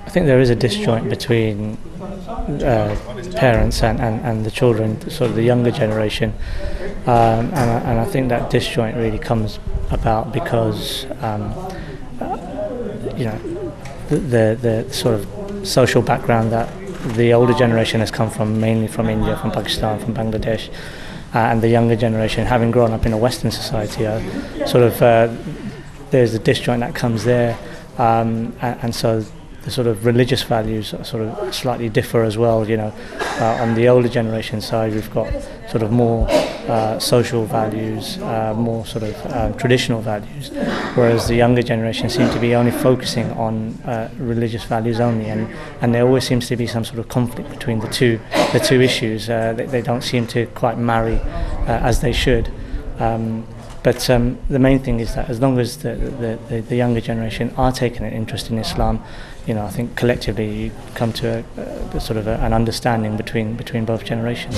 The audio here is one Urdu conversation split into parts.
I think there is a disjoint between parents and the children, sort of the younger generation, and I think that disjoint really comes about because the sort of social background that the older generation has come from, mainly from India, from Pakistan, from Bangladesh, and the younger generation, having grown up in a Western society, there's a disjoint that comes there, and so the sort of religious values sort of slightly differ as well. On the older generation side, we've got sort of more social values, more sort of traditional values, whereas the younger generation seem to be only focusing on religious values only, and there always seems to be some sort of conflict between the two issues. They don't seem to quite marry as they should. But the main thing is that as long as the younger generation are taking an interest in Islam, I think collectively you come to a sort of an understanding between both generations.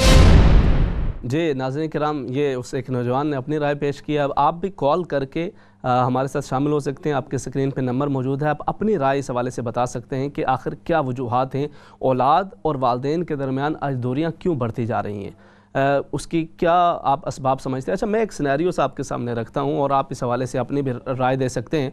جی ناظرین کرام، یہ اس ایک نوجوان نے اپنی رائے پیش کی ہے. اب آپ بھی کال کر کے ہمارے ساتھ شامل ہو سکتے ہیں. آپ کے اسکرین پہ نمبر موجود ہے. آپ اپنی رائے اس حوالے سے بتا سکتے ہیں کہ آخر کیا وجوہات ہیں اولاد اور والدین کے درمیان آج دوریاں کیوں بڑھتی جا رہی ہیں، اس کی کیا آپ اسباب سمجھتے ہیں. اچھا، میں ایک سینیریوز آپ کے سامنے رکھتا ہوں اور آپ اس حوالے سے اپنی بھی رائے دے سکتے ہیں،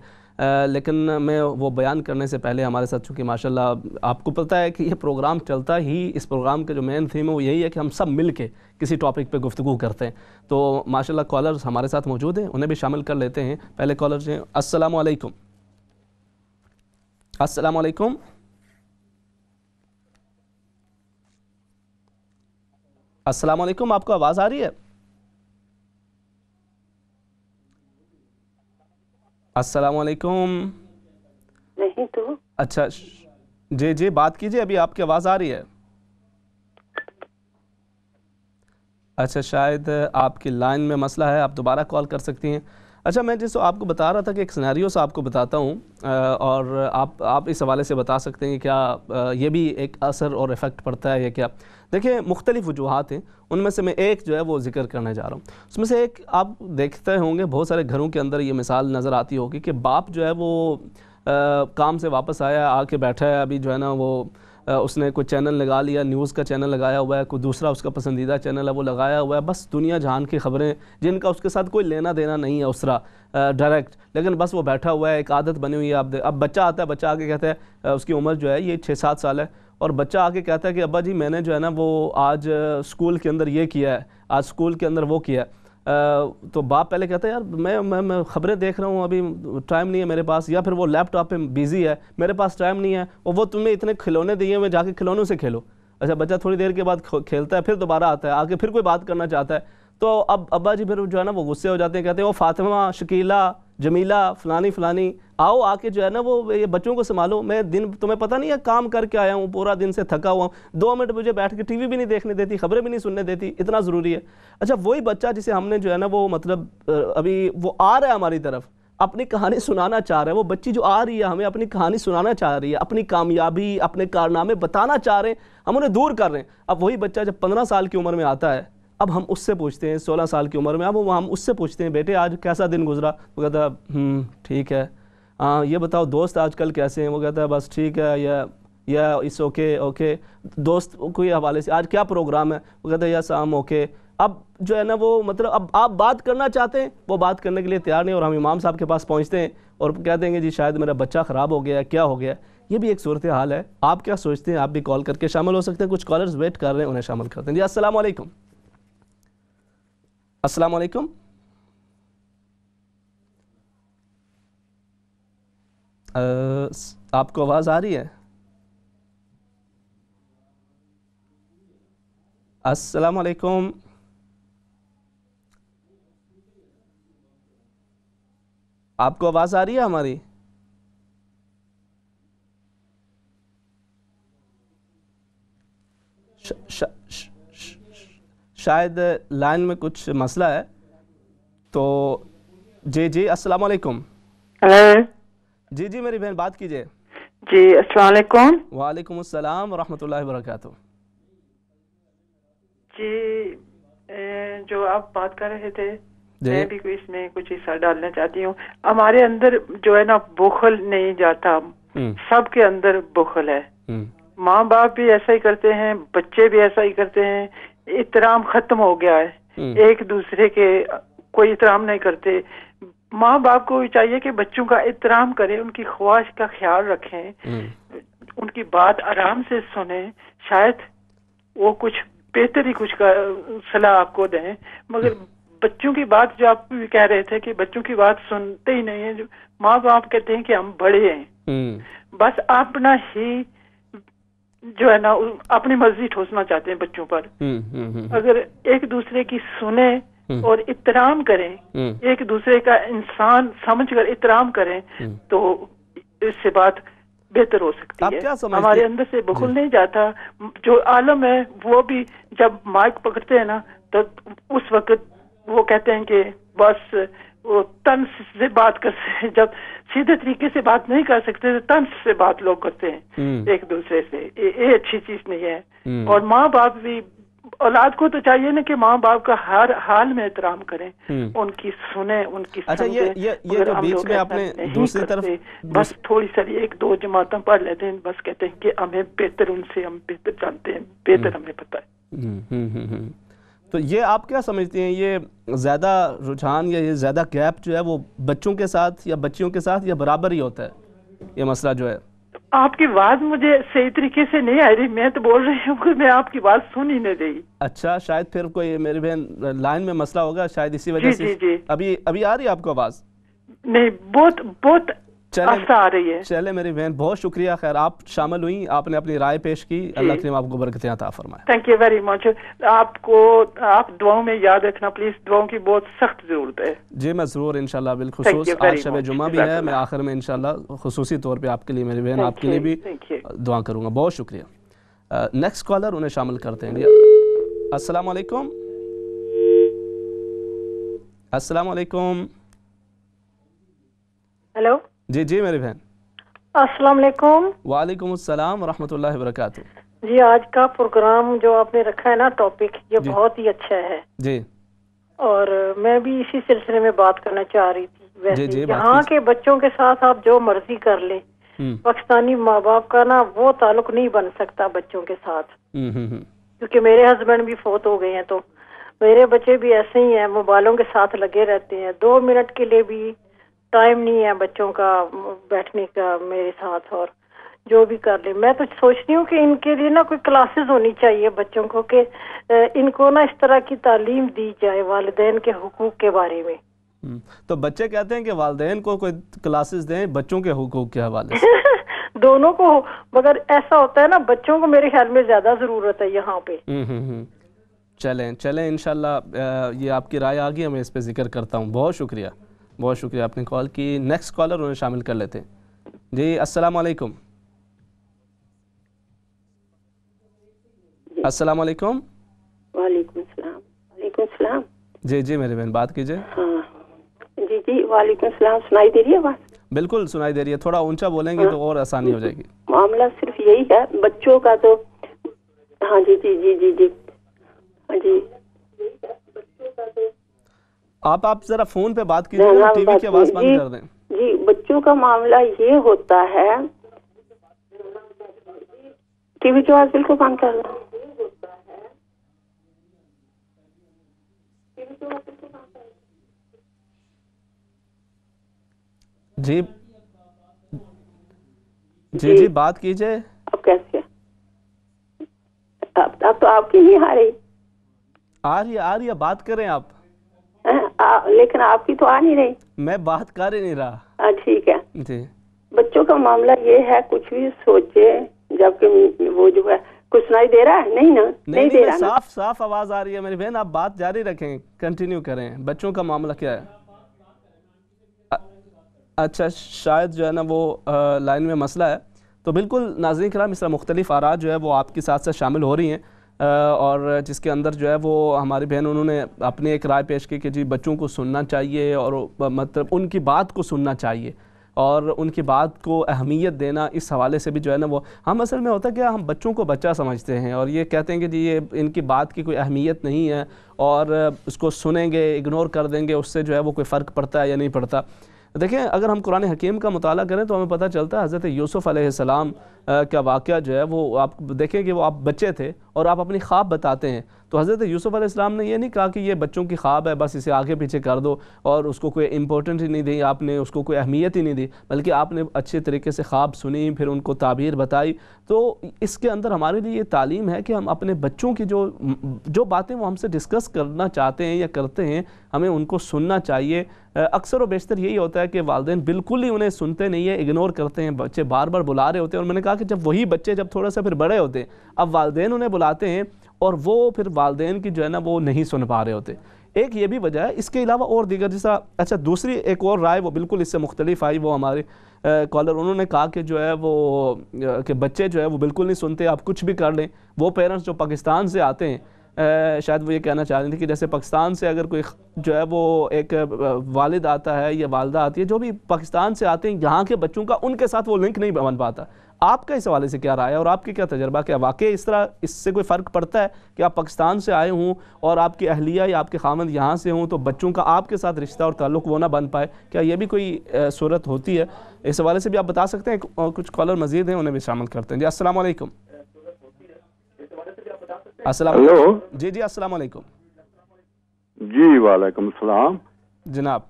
لیکن میں وہ بیان کرنے سے پہلے ہمارے ساتھ چونکہ ماشاءاللہ آپ کو پتہ ہے کہ یہ پروگرام چلتا ہی، اس پروگرام کا جو مین تھیم ہے وہ یہی ہے کہ ہم سب مل کے کسی ٹاپک پہ گفتگو کرتے ہیں. تو ماشاءاللہ کالرز ہمارے ساتھ موجود ہیں، انہیں بھی شامل کر لیتے ہیں. پہلے کالرز ہیں. السلام علیکم. السلام علیکم. السلام علیکم، آپ کو آواز آ رہی ہے؟ السلام علیکم. نہیں تو اچھا جی بات کیجئے، ابھی آپ کی آواز آ رہی ہے. اچھا، شاید آپ کی لائن میں مسئلہ ہے، آپ دوبارہ کال کر سکتی ہیں. اچھا، میں جس آپ کو بتا رہا تھا کہ ایک سینیریو سے آپ کو بتاتا ہوں، اور آپ اس حوالے سے بتا سکتے ہیں کہ کیا یہ بھی ایک اثر اور ایفیکٹ پڑتا ہے یا کیا. دیکھیں، مختلف وجوہات ہیں، ان میں سے میں ایک جو ہے وہ ذکر کرنے جا رہا ہوں. اس میں سے ایک آپ دیکھتے ہوں گے بہت سارے گھروں کے اندر یہ مثال نظر آتی ہوگی کہ باپ جو ہے وہ کام سے واپس آیا، آ کے بیٹھا ہے، ابھی جو ہے نا وہ اس نے کوئی چینل لگا لیا، نیوز کا چینل لگایا ہوا ہے، کوئی دوسرا اس کا پسندیدہ چینل ہے وہ لگایا ہوا ہے، بس دنیا جہان کی خبریں جن کا اس کے ساتھ کوئی لینا دینا نہیں ہے اس طرح ڈائریکٹ، لیکن بس وہ بیٹھا ہوا ہے، ایک عادت بنی ہوئی ہے. اب بچہ آتا ہے، بچہ آ کے کہتا ہے، اس کی عمر جو ہے یہ 6-7 سال ہے، اور بچہ آ کے کہتا ہے کہ ابا جی میں نے جو ہے نا وہ آج اسکول کے اندر یہ کیا ہے، آج اسکول کے اندر وہ کیا ہے. تو باپ پہلے کہتا ہے یار میں خبریں دیکھ رہا ہوں، ابھی ٹائم نہیں ہے میرے پاس، یا پھر وہ لیپ ٹاپ پہ بیزی ہے، میرے پاس ٹائم نہیں ہے، اور وہ تمہیں اتنے کھلونے دیے ہوئے، جا کے کھلونوں سے کھیلو. اچھا، بچہ تھوڑی دیر کے بعد کھیلتا ہے، پھر دوبارہ آتا ہے، آ کے پھر کوئی بات کرنا چاہتا ہے، تو اب ابا جی پھر جو ہے نا وہ غصے ہو جاتے ہیں، کہتے ہیں وہ فاطمہ، شکیلہ، جمیلہ، فلانی آؤ، آ کے جو ہے نا وہ یہ بچوں کو سنبھالو، میں دن تمہیں پتہ نہیں ہے کام کر کے آیا ہوں، پورا دن سے تھکا ہوا ہوں، 2 منٹ مجھے بیٹھ کے ٹی وی بھی نہیں دیکھنے دیتی، خبریں بھی نہیں سننے دیتی، اتنا ضروری ہے. اچھا، وہی بچہ جسے ہم نے جو ہے نا وہ مطلب ابھی وہ آ رہا ہے ہماری طرف، اپنی کہانی سنانا چاہ رہا ہے، وہ بچی جو آ رہی ہے ہمیں اپنی کہانی سنانا چاہ رہی ہے، اپنی کامیابی، اپنے کارنامے بتانا چاہ رہے ہیں، ہم انہیں دور کر رہے ہیں. اب وہی بچہ جب 15 سال کی عمر میں آتا ہے، اب ہم اس سے پوچھتے ہیں، 16 سال کی عمر میں، اب ہم اس سے پوچھتے ہیں بیٹے آج کیسا دن گزرا؟ وہ کہتا ہے ٹھیک ہے. ہاں یہ بتاؤ دوست آج کل کیسے ہیں؟ وہ کہتا ہے بس ٹھیک ہے، یا اس اوکے. دوست کوئی حوالے سے آج کیا پروگرام ہے؟ وہ کہتا ہے یا سام اوکے. اب جو ہے نا وہ مطلب اب آپ بات کرنا چاہتے ہیں، وہ بات کرنے کے لیے تیار نہیں، اور ہم امام صاحب کے پاس پہنچتے ہیں اور کہتے ہیں کہ جی شاید میرا بچہ خراب ہو گیا ہے، کیا ہو گیا. یہ بھی ایک صورتحال ہے. آپ کیا سوچتے ہیں؟ آپ بھی کال کر کے شامل ہو سکتے ہیں. کچھ کالرز ویٹ کر رہے ہیں، انہیں شامل کرتے ہیں. جی السلام علیکم. السلام علیکم. آپ کو آواز آ رہی ہے؟ السلام علیکم. آپ کو آواز آ رہی ہے ہماری؟ شاید لائن میں کچھ مسئلہ ہے. تو جی السلام علیکم. ہلو. جی میری بہن بات کیجئے. جی السلام علیکم. وعلیکم السلام ورحمۃ اللہ وبرکاتہ. جی جو آپ بات کر رہے تھے، میں بھی اس میں کچھ حصہ ڈالنا چاہتی ہوں. ہمارے اندر جو ہے نا بخل نہیں جاتا، سب کے اندر بخل ہے. ماں باپ بھی ایسا ہی کرتے ہیں، بچے بھی ایسا ہی کرتے ہیں. احترام ختم ہو گیا ہے، ایک دوسرے کے کوئی احترام نہیں کرتے. ماں باپ کو بھی چاہیے کہ بچوں کا احترام کریں، ان کی خواہش کا خیال رکھیں، ان کی بات آرام سے سنیں. شاید وہ کچھ بہتر ہی کچھ کا صلاح آپ کو دیں، مگر بچوں کی بات جو آپ بھی کہہ رہے تھے کہ بچوں کی بات سنتے ہی نہیں ہیں. ماں باپ کہتے ہیں کہ ہم بڑے ہیں، بس اپنا ہی جو ہے نا اپنی مرضی ٹھوسنا چاہتے ہیں بچوں پر. اگر ایک دوسرے کی سنیں اور احترام کریں، ایک دوسرے کا انسان سمجھ کر احترام کریں، تو اس سے بات بہتر ہو سکتی ہے. ہمارے اندر سے بخل نہیں جاتا. جو عالم ہے وہ بھی جب مائک پکڑتے ہیں نا تو اس وقت وہ کہتے ہیں کہ بس وہ طنز سے بات کرتے ہیں، جب سیدھے طریقے سے بات نہیں کر سکتے تو طنز سے بات لوگ کرتے ہیں ایک دوسرے سے. یہ اچھی چیز نہیں ہے. اور ماں باپ بھی، اولاد کو تو چاہیے نا کہ ماں باپ کا ہر حال میں احترام کریں، ان کی سنیں، ان کی سمجھیں. یہ جو بیچ میں آپ نے دوسری طرف بس تھوڑی ساری 1-2 جماعتیں پڑھ لیتے ہیں، بس کہتے ہیں کہ ہمیں بہتر، ان سے ہم بہتر جانتے ہیں، بہتر ہمیں پتہ ہے. تو یہ آپ کیا سمجھتے ہیں، یہ زیادہ رجحان یا یہ زیادہ گیپ جو ہے وہ بچوں کے ساتھ یا بچیوں کے ساتھ یا برابر ہی ہوتا ہے یہ مسئلہ جو ہے؟ آپ کی بات مجھے صحیح طریقے سے نہیں آ رہی، میں تو بول رہی ہوں کہ میں آپ کی بات سن ہی نہیں رہی. اچھا، شاید پھر کوئی میری بہن لائن میں مسئلہ ہوگا شاید، اسی وجہ سے. جی ابھی آ رہی ہے آپ کو آواز؟ نہیں، بہت آہستہ آ رہی ہے. چلے میری بہن، بہت شکریہ. خیر آپ شامل ہوئیں، آپ نے اپنی رائے پیش کی. اللہ کریم آپ کو برکتیں عطا فرمائے. Thank you very much. آپ دعاؤں میں یاد رکھنا پلیز، دعاؤں کی بہت سخت ضرورت ہے. جی میں ضرور انشاءاللہ، بالخصوص آج شب جمعہ بھی ہے، میں آخر میں انشاءاللہ خصوصی طور پہ آپ کے لیے میری بہن، آپ کے لیے بھی دعا کروں گا. بہت شکریہ. نیکسٹ کالر انہیں شامل کرتے ہیں. السلام علیکم. السلام علیکم. ہیلو. جی میری بہن. السلام علیکم. وعلیکم السلام ورحمۃ اللہ وبرکاتہ. جی آج کا پروگرام جو آپ نے رکھا ہے نا ٹاپک، یہ بہت ہی اچھا ہے. جی. اور میں بھی اسی سلسلے میں بات کرنا چاہ رہی تھی. ویسے یہاں کے بچوں کے ساتھ آپ جو مرضی کر لیں، پاکستانی ماں باپ کا نا وہ تعلق نہیں بن سکتا بچوں کے ساتھ. کیونکہ میرے ہسبینڈ بھی فوت ہو گئے ہیں، تو میرے بچے بھی ایسے ہی ہیں، موبائلوں کے ساتھ لگے رہتے ہیں. 2 منٹ کے لیے بھی ٹائم نہیں ہے بچوں کا بیٹھنے کا میرے ساتھ. اور جو بھی کر لیں، میں تو سوچتی ہوں کہ ان کے لیے نا کوئی کلاسز ہونی چاہیے بچوں کو، کہ ان کو نا اس طرح کی تعلیم دی جائے والدین کے حقوق کے بارے میں. تو بچے کہتے ہیں کہ والدین کو کوئی کلاسز دیں بچوں کے حقوق کے حوالے سے. دونوں کو، مگر ایسا ہوتا ہے نا بچوں کو میرے خیال میں زیادہ ضرورت ہے یہاں پہ. چلیں انشاءاللہ یہ آپ کی رائے آ گئی، میں اس پہ ذکر کرتا ہوں. بہت شکریہ، بہت شکریہ آپ نے کال کی. نیکسٹ کالر انہیں شامل کر لیتے ہیں. جی السلام علیکم. السلام علیکم. وعلیکم السلام. وعلیکم السلام. جی میری بہن بات کیجئے. ہاں جی وعلیکم السلام. سنائی دے رہی ہے آواز؟ بالکل سنائی دے رہی ہے. تھوڑا اونچا بولیں گے تو اور آسانی ہو جائے گی. معاملہ صرف یہی ہے بچوں کا، تو ہاں جی آپ ذرا فون پہ بات کیجیے، ٹی وی کی آواز بند کر دیں. جی بچوں کا معاملہ یہ ہوتا ہے، ٹی وی کی آواز بالکل بند کر دیں. جی بات کیجئے. اب کیسے؟ اب تو آپ کی نہیں آ رہی ہے بات کریں آپ. لیکن آپ کی تو آ نہیں رہی. میں بات کر ہی نہیں رہا. ٹھیک ہے. جی بچوں کا معاملہ یہ ہے، کچھ بھی سوچے، جبکہ وہ جو ہے کچھ سنائی دے رہا ہے؟ نہیں دے رہا. صاف آواز آ رہی ہے میری بہن، آپ بات جاری رکھیں، کنٹینیو کریں. بچوں کا معاملہ کیا ہے؟ اچھا شاید جو ہے نا وہ لائن میں مسئلہ ہے. تو بالکل ناظرین کرام، اس طرح مختلف آراء جو ہے وہ آپ کے ساتھ شامل ہو رہی ہیں، اور جس کے اندر جو ہے وہ ہماری بہن انہوں نے اپنی ایک رائے پیش کی کہ جی بچوں کو سننا چاہیے، اور مطلب ان کی بات کو سننا چاہیے اور ان کی بات کو اہمیت دینا. اس حوالے سے بھی جو ہے نا وہ ہم اصل میں ہوتا ہے کہ ہم بچوں کو بچہ سمجھتے ہیں اور یہ کہتے ہیں کہ جی یہ ان کی بات کی کوئی اہمیت نہیں ہے، اور اس کو سنیں گے، اگنور کر دیں گے، اس سے جو ہے وہ کوئی فرق پڑتا ہے یا نہیں پڑتا. دیکھیں اگر ہم قرآن حکیم کا مطالعہ کریں تو ہمیں پتہ چلتا ہے حضرت یوسف علیہ السلام کا واقعہ جو ہے وہ آپ دیکھیں کہ وہ آپ بچے تھے اور آپ اپنی خواب بتاتے ہیں. تو حضرت یوسف علیہ السلام نے یہ نہیں کہا کہ یہ بچوں کی خواب ہے بس اسے آگے پیچھے کر دو اور اس کو کوئی امپورٹنٹ ہی نہیں دی، آپ نے اس کو کوئی اہمیت ہی نہیں دی، بلکہ آپ نے اچھے طریقے سے خواب سنی، پھر ان کو تعبیر بتائی. تو اس کے اندر ہمارے لیے یہ تعلیم ہے کہ ہم اپنے بچوں کی جو باتیں وہ ہم سے ڈسکس کرنا چاہتے ہیں یا کرتے ہیں، ہمیں ان کو سننا چاہیے. اکثر و بیشتر یہی ہوتا ہے کہ والدین بالکل ہی انہیں سنتے نہیں ہیں، اگنور کرتے ہیں. بچے بار بار بلا رہے ہوتے ہیں، اور میں نے کہا کہ جب وہی بچے جب تھوڑا سا پھر بڑے ہوتے ہیں، اب والدین انہیں بلاتے ہیں اور وہ پھر والدین کی جو ہے نا وہ نہیں سن پا رہے ہوتے. ایک یہ بھی وجہ ہے. اس کے علاوہ اور دیگر جیسا اچھا دوسری ایک اور رائے وہ بالکل اس سے مختلف آئی. وہ ہمارے کالر انہوں نے کہا کہ جو ہے وہ کہ بچے جو ہے وہ بالکل نہیں سنتے، آپ کچھ بھی کر لیں. وہ پیرنٹس جو پاکستان سے آتے ہیں شاید وہ یہ کہنا چاہ رہی تھی کہ جیسے پاکستان سے اگر کوئی جو ہے وہ ایک والد آتا ہے یا والدہ آتی ہے جو بھی پاکستان سے آتے ہیں یہاں کے بچوں کا ان کے ساتھ وہ لنک نہیں بن پاتا. آپ کا اس حوالے سے کیا رائے ہے اور آپ کی کیا تجربہ, کیا واقعی اس سے کوئی فرق پڑتا ہے کہ آپ پاکستان سے آئے ہوں اور آپ کی اہلیہ یا آپ کے خامند یہاں سے ہوں تو بچوں کا آپ کے ساتھ رشتہ اور تعلق وہ نہ بن پائے؟ کیا یہ بھی کوئی صورت ہوتی ہے؟ اس حوالے سے بھی آپ بتا سکتے ہیں. کچھ کالر مزید ہیں, انہیں بھی شامل کرتے ہیں. جی السلام علیکم. السلام علیکم. جی السلام علیکم. جی وعلیکم السلام جناب.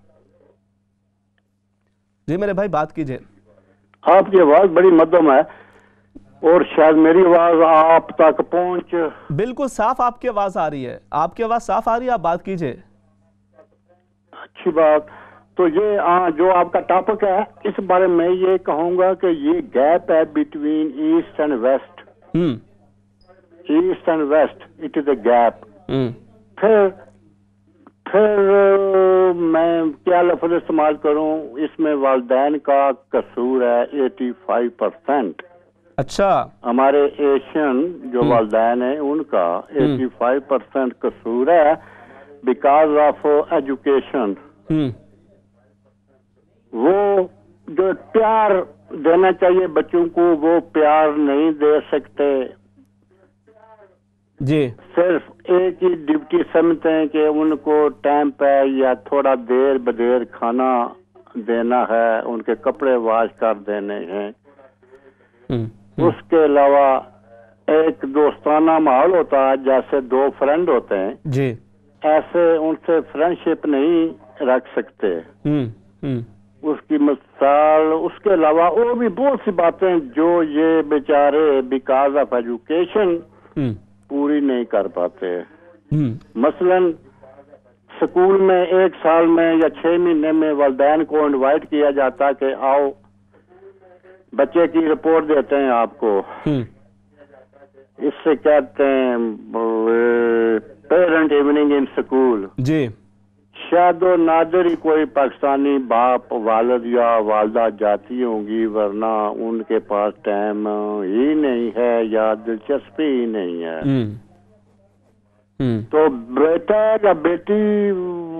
جی میرے بھائی بات کیجئے. آپ کی آواز بڑی مدھم ہے اور شاید میری آواز آپ تک پہنچ. بالکل صاف آپ کی آواز آ رہی ہے, آپ کی آواز صاف آ رہی ہے, آپ بات کیجئے. اچھی بات. تو یہ جو آپ کا ٹاپک ہے اس بارے میں یہ کہوں گا کہ یہ گیپ ہے between east and west. East and west it is a gap. پھر میں کیا لفظ استعمال کروں, اس میں والدین کا قصور ہے 85%. اچھا. ہمارے ایشین جو والدین ہیں ان کا 85% قصور ہے بیکاز آف ایجوکیشن. وہ جو پیار دینا چاہیے بچوں کو وہ پیار نہیں دے سکتے. جی صرف ایک ہی ڈیوٹی سمجھتے ہیں کہ ان کو ٹائم پہ یا تھوڑا دیر بدیر کھانا دینا ہے, ان کے کپڑے واش کر دینے ہیں. اس کے علاوہ ایک دوستانہ ماحول ہوتا ہے, جیسے دو فرینڈ ہوتے ہیں جی ایسے ان سے فرینڈشپ نہیں رکھ سکتے. اس کی مثال, اس کے علاوہ اور بھی بہت سی باتیں جو یہ بیچارے بیکاز آف ایجوکیشن پوری نہیں کر پاتے. مثلا سکول میں ایک سال میں یا 6 مہینے میں والدین کو انوائٹ کیا جاتا کہ آؤ بچے کی رپورٹ دیتے ہیں آپ کو. اس سے کہتے ہیں پیرنٹ ایوننگ ان سکول. جی شاید و نادر ہی کوئی پاکستانی باپ والد یا والدہ جاتی ہوں گی, ورنہ ان کے پاس ٹائم ہی نہیں ہے یا دلچسپی ہی نہیں ہے. تو بیٹا یا بیٹی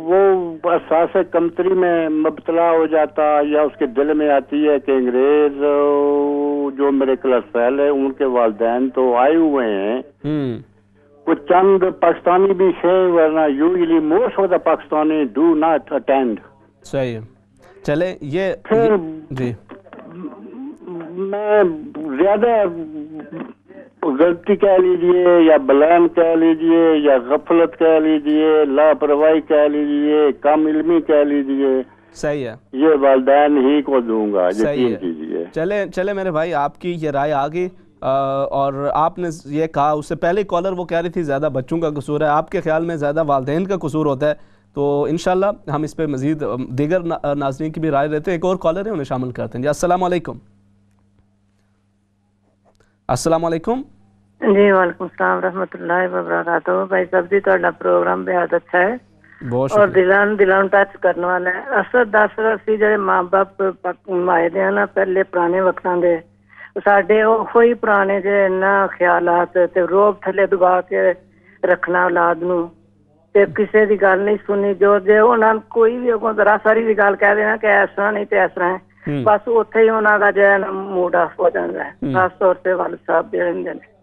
وہ احساس کمتری میں مبتلا ہو جاتا یا اس کے دل میں آتی ہے کہ انگریز جو میرے کلاس فیل ہے ان کے والدین تو آئے ہوئے ہیں, کچھ چند پاکستانی بھی ہیں, ورنہ usually most of the Pakistani do not attend. صحیح. چلے یہ پھر جی میں زیادہ غلطی کہہ لیجیے یا بلیم کہہ لیجیے یا غفلت کہہ لیجیے, لاپرواہی کہہ لیجیے, کم علمی کہہ لیجیے, صحیح ہے, یہ والدین ہی کو دوں گا, یقین کیجیے. چلے میرے بھائی آپ کی یہ رائے آ گئی. اور آپ نے یہ کہا, اس سے پہلے کالر وہ کہہ رہی تھی زیادہ بچوں کا قصور ہے, آپ کے خیال میں زیادہ والدین کا قصور ہوتا ہے. تو انشاءاللہ ہم اس پہ مزید دیگر ناظرین کی بھی رائے لیتے ہیں. ایک اور کالر ہے, انہیں شامل کرتے ہیں. جی السلام علیکم. السلام علیکم. جی وعلیکم السلام رحمۃ اللہ وبرکاتہ. بھائی صاحب جی تہاڈا پروگرام بہت اچھا ہے اور دلاں ٹچ کرنے والا ہے. اصل دس اسی جڑے ماں باپ مائے دے نا پہلے پرانے وقتاں دے, ساڈے وہی پرانے جے نا خیالات تے روب تھلے دبا کے رکھنا اولاد نو تے کسے دی گل نہیں سنی. جو جے انہاں کوئی بھی اگوں ذرا ساری بھی گل کہہ دینا کہ اس طرح نہیں تے اس طرح ہے, بس اوتھے ہی انہاں دا جو ہے نا موڈ آف ہو جاندا ہے. خاص طور تے والد صاحب دے رہندے نے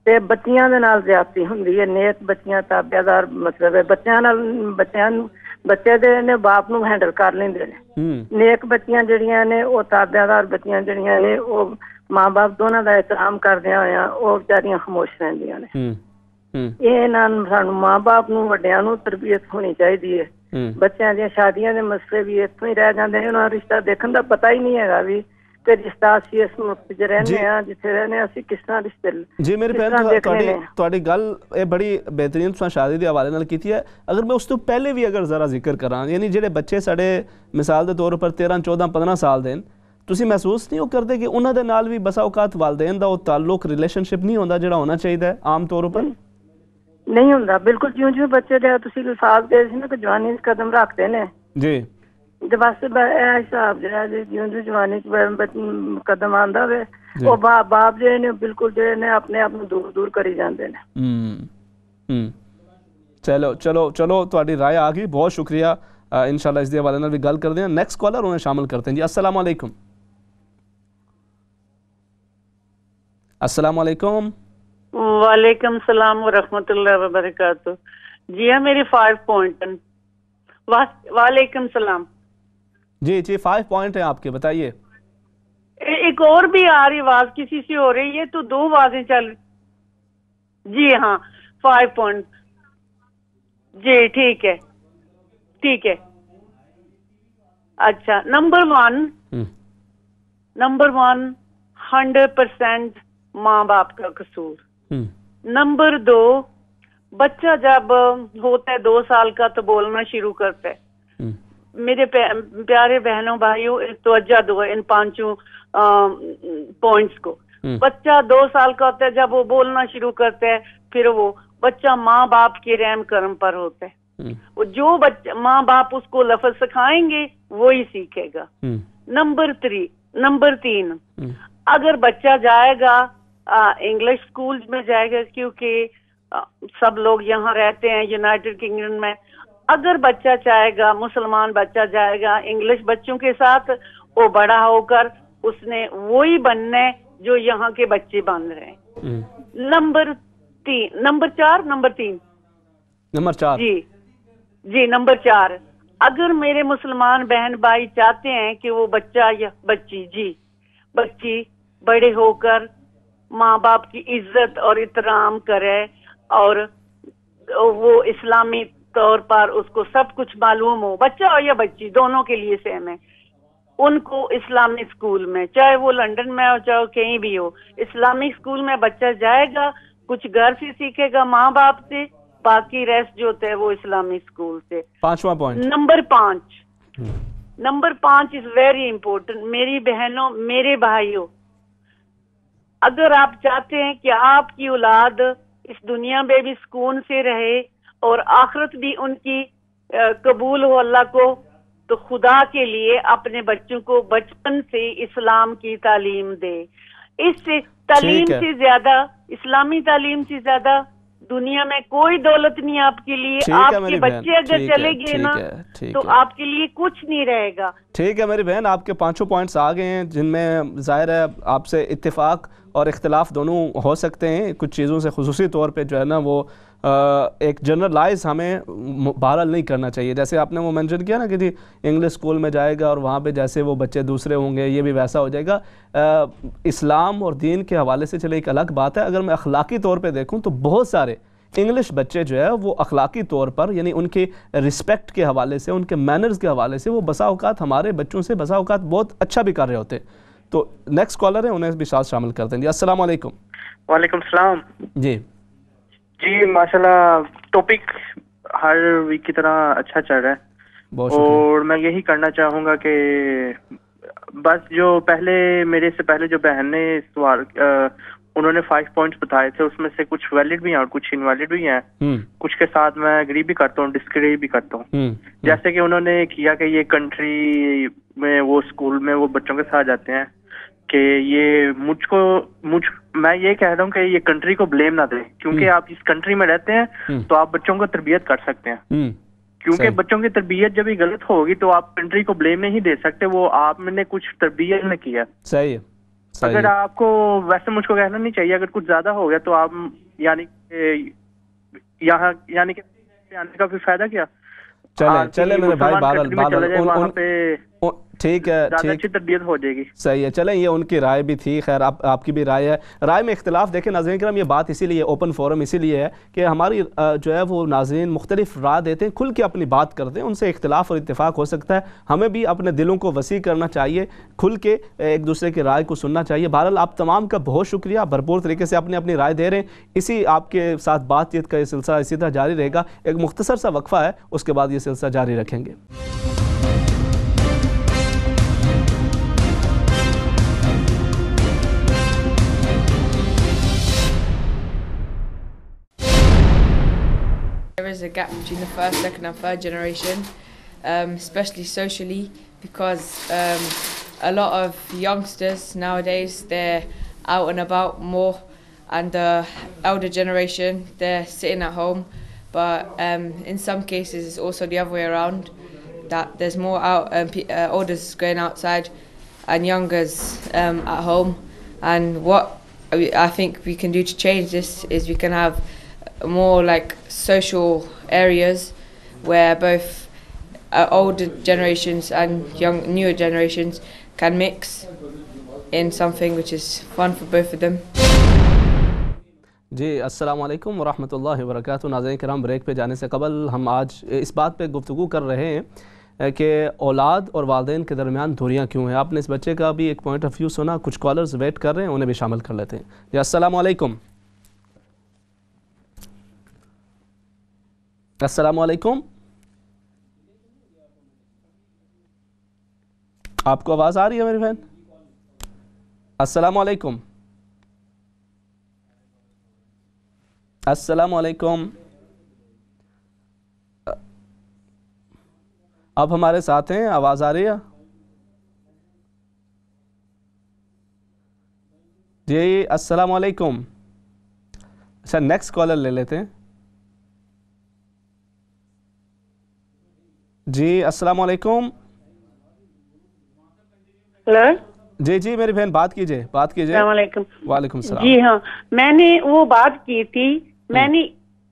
تے بچیاں دے نال زیادتی ہوندی ہے. نیک بچیاں تابعدار مطلب ہے بچیاں نال بچے دے نے باپ نو ہینڈل کر لیندے نے. نیک بچیاں جڑیاں نے او تابعدار بچیاں جڑیاں نے او ماں باپ دونوں دا احترام کردیاں ہویاں او بیچاریاں خاموش رہندیاں نے. یہ سانو ماں باپ نو وڈیاں نو تربیت ہونی چاہیے. بچیاں دی شادیاں دے مسئلے بھی اتوں ہی رہ جاندے ہیں, انہاں رشتہ دیکھن دا پتہ ہی نہیں ہے بھی کہ رشتہ اسی اس ملک وچ رہنے ہاں جتھے رہنے اسی کس طرح رشتے. جی میری بہن تہاڈی گل اے بڑی بہترین تساں شادی دے حوالے نال کیتی ہے. اگر میں اس تو پہلے بھی اگر ذرا ذکر کراں, یعنی جڑے بچے ساڈے مثال دے طور پر 13 14 15 سال دے, تسی محسوس نہیں کرتے کہ انہاں دے نال بھی بسا اوقات والدین دا او تعلق ریلیشن شپ نہیں ہوندا جڑا ہونا چاہیے عام طور پر؟ نہیں ہوندا بالکل. جیوں جیوں بچے دے تسی الفاظ دے سی نا کہ جوانی قدم رکھتے نے جی تے بس حساب جڑا جیوں جیوں جوانی قدم آندا وے او باپ جڑے نے بالکل جڑے نے اپنے آپ نوں دور دور کری جاندے نے. چلو چلو چلو تہاڈی رائے آ گئی, بہت شکریہ. انشاءاللہ اس دے حوالے نال بھی گل کردے ہیں. نیکسٹ کالر انہیں شامل کرتے ہیں جی. السلام علیکم. السلام علیکم. وعلیکم السلام ورحمۃ اللہ وبرکاتہ. جی ہاں میری 5 پوائنٹ. وعلیکم السلام. جی جی 5 پوائنٹ ہیں آپ کے, بتائیے. ایک اور بھی آ رہی آواز کسی سے ہو رہی ہے تو 2 آوازیں چل. جی ہاں 5 پوائنٹ. جی ٹھیک ہے ٹھیک ہے. اچھا نمبر 1 100% ماں باپ کا قصور. نمبر 2 بچہ جب ہوتا ہے 2 سال کا تو بولنا شروع کرتا ہے. میرے پیارے بہنوں بھائیوں توجہ دو ان 5 پوائنٹس کو. بچہ 2 سال کا ہوتا ہے جب وہ بولنا شروع کرتا ہے, پھر وہ بچہ ماں باپ کے رحم کرم پر ہوتا ہے. وہ جو بچہ ماں باپ اس کو لفظ سکھائیں گے وہی سیکھے گا. نمبر 3 اگر بچہ جائے گا انگلش اسکول میں جائے گا, کیونکہ سب لوگ یہاں رہتے ہیں یونائٹڈ کنگڈم میں. اگر بچہ چاہے گا مسلمان بچہ جائے گا انگلش بچوں کے ساتھ, وہ بڑا ہو کر اس نے وہی بننا ہے جو یہاں کے بچے بن رہے ہیں. نمبر 4 جی نمبر 4 اگر میرے مسلمان بہن بھائی چاہتے ہیں کہ وہ بچہ یا بچی بڑے ہو کر ماں باپ کی عزت اور احترام کرے اور وہ اسلامی طور پر اس کو سب کچھ معلوم ہو, بچہ ہو یا بچی دونوں کے لیے سیم ہے, ان کو اسلامی اسکول میں چاہے وہ لندن میں ہو چاہے کہیں بھی ہو, اسلامی اسکول میں بچہ جائے گا, کچھ گھر سے سیکھے گا ماں باپ سے, باقی ریسٹ جو ہوتا ہے وہ اسلامی اسکول سے. 5واں point. Number 5 is very important. میری بہنوں میرے بھائیوں, اگر آپ چاہتے ہیں کہ آپ کی اولاد اس دنیا میں بھی سکون سے رہے اور آخرت بھی ان کی قبول ہو اللہ کو, تو خدا کے لیے اپنے بچوں کو بچپن سے اسلام کی تعلیم دے. اس سے تعلیم سے زیادہ, اسلامی تعلیم سے زیادہ دنیا میں کوئی دولت نہیں آپ کے لیے. آپ کے بچے اگر چلے گئے نا تو آپ کے لیے کچھ نہیں رہے گا. ٹھیک ہے میری بہن, آپ کے 5 پوائنٹس آ گئے ہیں جن میں ظاہر ہے آپ سے اتفاق اور اختلاف دونوں ہو سکتے ہیں. کچھ چیزوں سے خصوصی طور پہ جو ہے نا وہ ایک جنرلائز ہمیں بہرحال نہیں کرنا چاہیے. جیسے آپ نے وہ مینشن کیا نا کہ جی انگلش اسکول میں جائے گا اور وہاں پہ جیسے وہ بچے دوسرے ہوں گے یہ بھی ویسا ہو جائے گا. اسلام اور دین کے حوالے سے چلے ایک الگ بات ہے. اگر میں اخلاقی طور پہ دیکھوں تو بہت سارے انگلش بچے جو ہے وہ اخلاقی طور پر یعنی ان کے رسپیکٹ کے حوالے سے, ان کے مینرز کے حوالے سے وہ بسا اوقات ہمارے بچوں سے بسا اوقات بہت اچھا بھی کر رہے ہوتے. تو نیکسٹ کالر ہیں انہیں بھی ساتھ شامل کرتے ہیں جی. السلام علیکم. وعلیکم السلام. جی ماشاءاللہ ٹاپک ہر ویک کی طرح اچھا چل رہا ہے, اور میں یہی کرنا چاہوں گا کہ بس جو میرے سے پہلے جو بہن نے سوال انہوں نے 5 پوائنٹس بتائے تھے, اس میں سے کچھ ویلڈ بھی ہیں اور کچھ انویلڈ بھی ہیں. کچھ کے ساتھ میں اگری بھی کرتا ہوں, ڈسکری بھی کرتا ہوں. جیسے کہ انہوں نے کیا کہ یہ کنٹری میں وہ اسکول میں وہ بچوں کے ساتھ جاتے ہیں کہ یہ میں یہ کہہ رہا ہوں کہ یہ کنٹری کو بلیم نہ دیں, کیونکہ آپ اس کنٹری میں رہتے ہیں تو آپ بچوں کو تربیت کر سکتے ہیں. کیونکہ بچوں کی تربیت جب ہی غلط ہوگی تو آپ کنٹری کو بلیم نہیں دے سکتے, وہ آپ نے کچھ تربیت میں کیا. صحیح ہے. اگر آپ کو ویسے مجھ کو کہنا نہیں چاہیے, اگر کچھ زیادہ ہو گیا تو آپ یعنی یہاں یعنی کہ آنے کا پھر فائدہ کیا. چلے میرے بھائی ٹھیک ہے, اچھی تربیت ہو جائے گی. صحیح ہے. چلیں یہ ان کی رائے بھی تھی, خیر آپ کی بھی رائے ہے. رائے میں اختلاف دیکھیں ناظرین کرام, یہ بات اسی لیے اوپن فورم اسی لیے ہے کہ ہماری جو ہے وہ ناظرین مختلف رائے دیتے ہیں, کھل کے اپنی بات کرتے ہیں, ان سے اختلاف اور اتفاق ہو سکتا ہے. ہمیں بھی اپنے دلوں کو وسیع کرنا چاہیے, کھل کے ایک دوسرے کی رائے کو سننا چاہیے. بہرحال آپ تمام کا بہت شکریہ, بھرپور طریقے سے اپنی رائے دے رہے ہیں. اسی آپ کے ساتھ بات چیت کا یہ سلسلہ اسی طرح جاری رہے گا. ایک مختصر سا وقفہ ہے, اس کے بعد یہ سلسلہ جاری رکھیں گے. There is a gap between the first, second and third generation, especially socially, because a lot of youngsters nowadays, they're out and about more and the elder generation, they're sitting at home. But in some cases, it's also the other way around, that there's more elders going outside and youngers at home. And what I think we can do to change this is we can have more like social areas where both older generations and newer generations can mix in something which is fun for both of them. جی السلام علیکم ورحمۃ اللہ وبرکاتہ. ناظرین کرام, بریک پہ جانے سے قبل ہم آج اس بات پہ گفتگو کر رہے ہیں کہ اولاد اور والدین کے درمیان دوریاں کیوں ہیں. آپ نے اس بچے کا بھی ایک پوائنٹ آف ویو سنا, کچھ کالرز ویٹ کر رہے ہیں, انہیں بھی شامل کر لیتے ہیں. جی السلام علیکم. السلام علیکم, آپ کو آواز آ رہی ہے میری بہن؟ السلام علیکم. السلام علیکم. آپ ہمارے ساتھ ہیں, آواز آ رہی ہے؟ جی السلام علیکم. اچھا نیکسٹ کالر لے لیتے ہیں. جی السلام علیکم. ہلو. جی جی میری بہن بات کیجئے. السلام علیکم. وعلیکم السلام. جی ہاں, میں نے وہ بات کی تھی, میں نے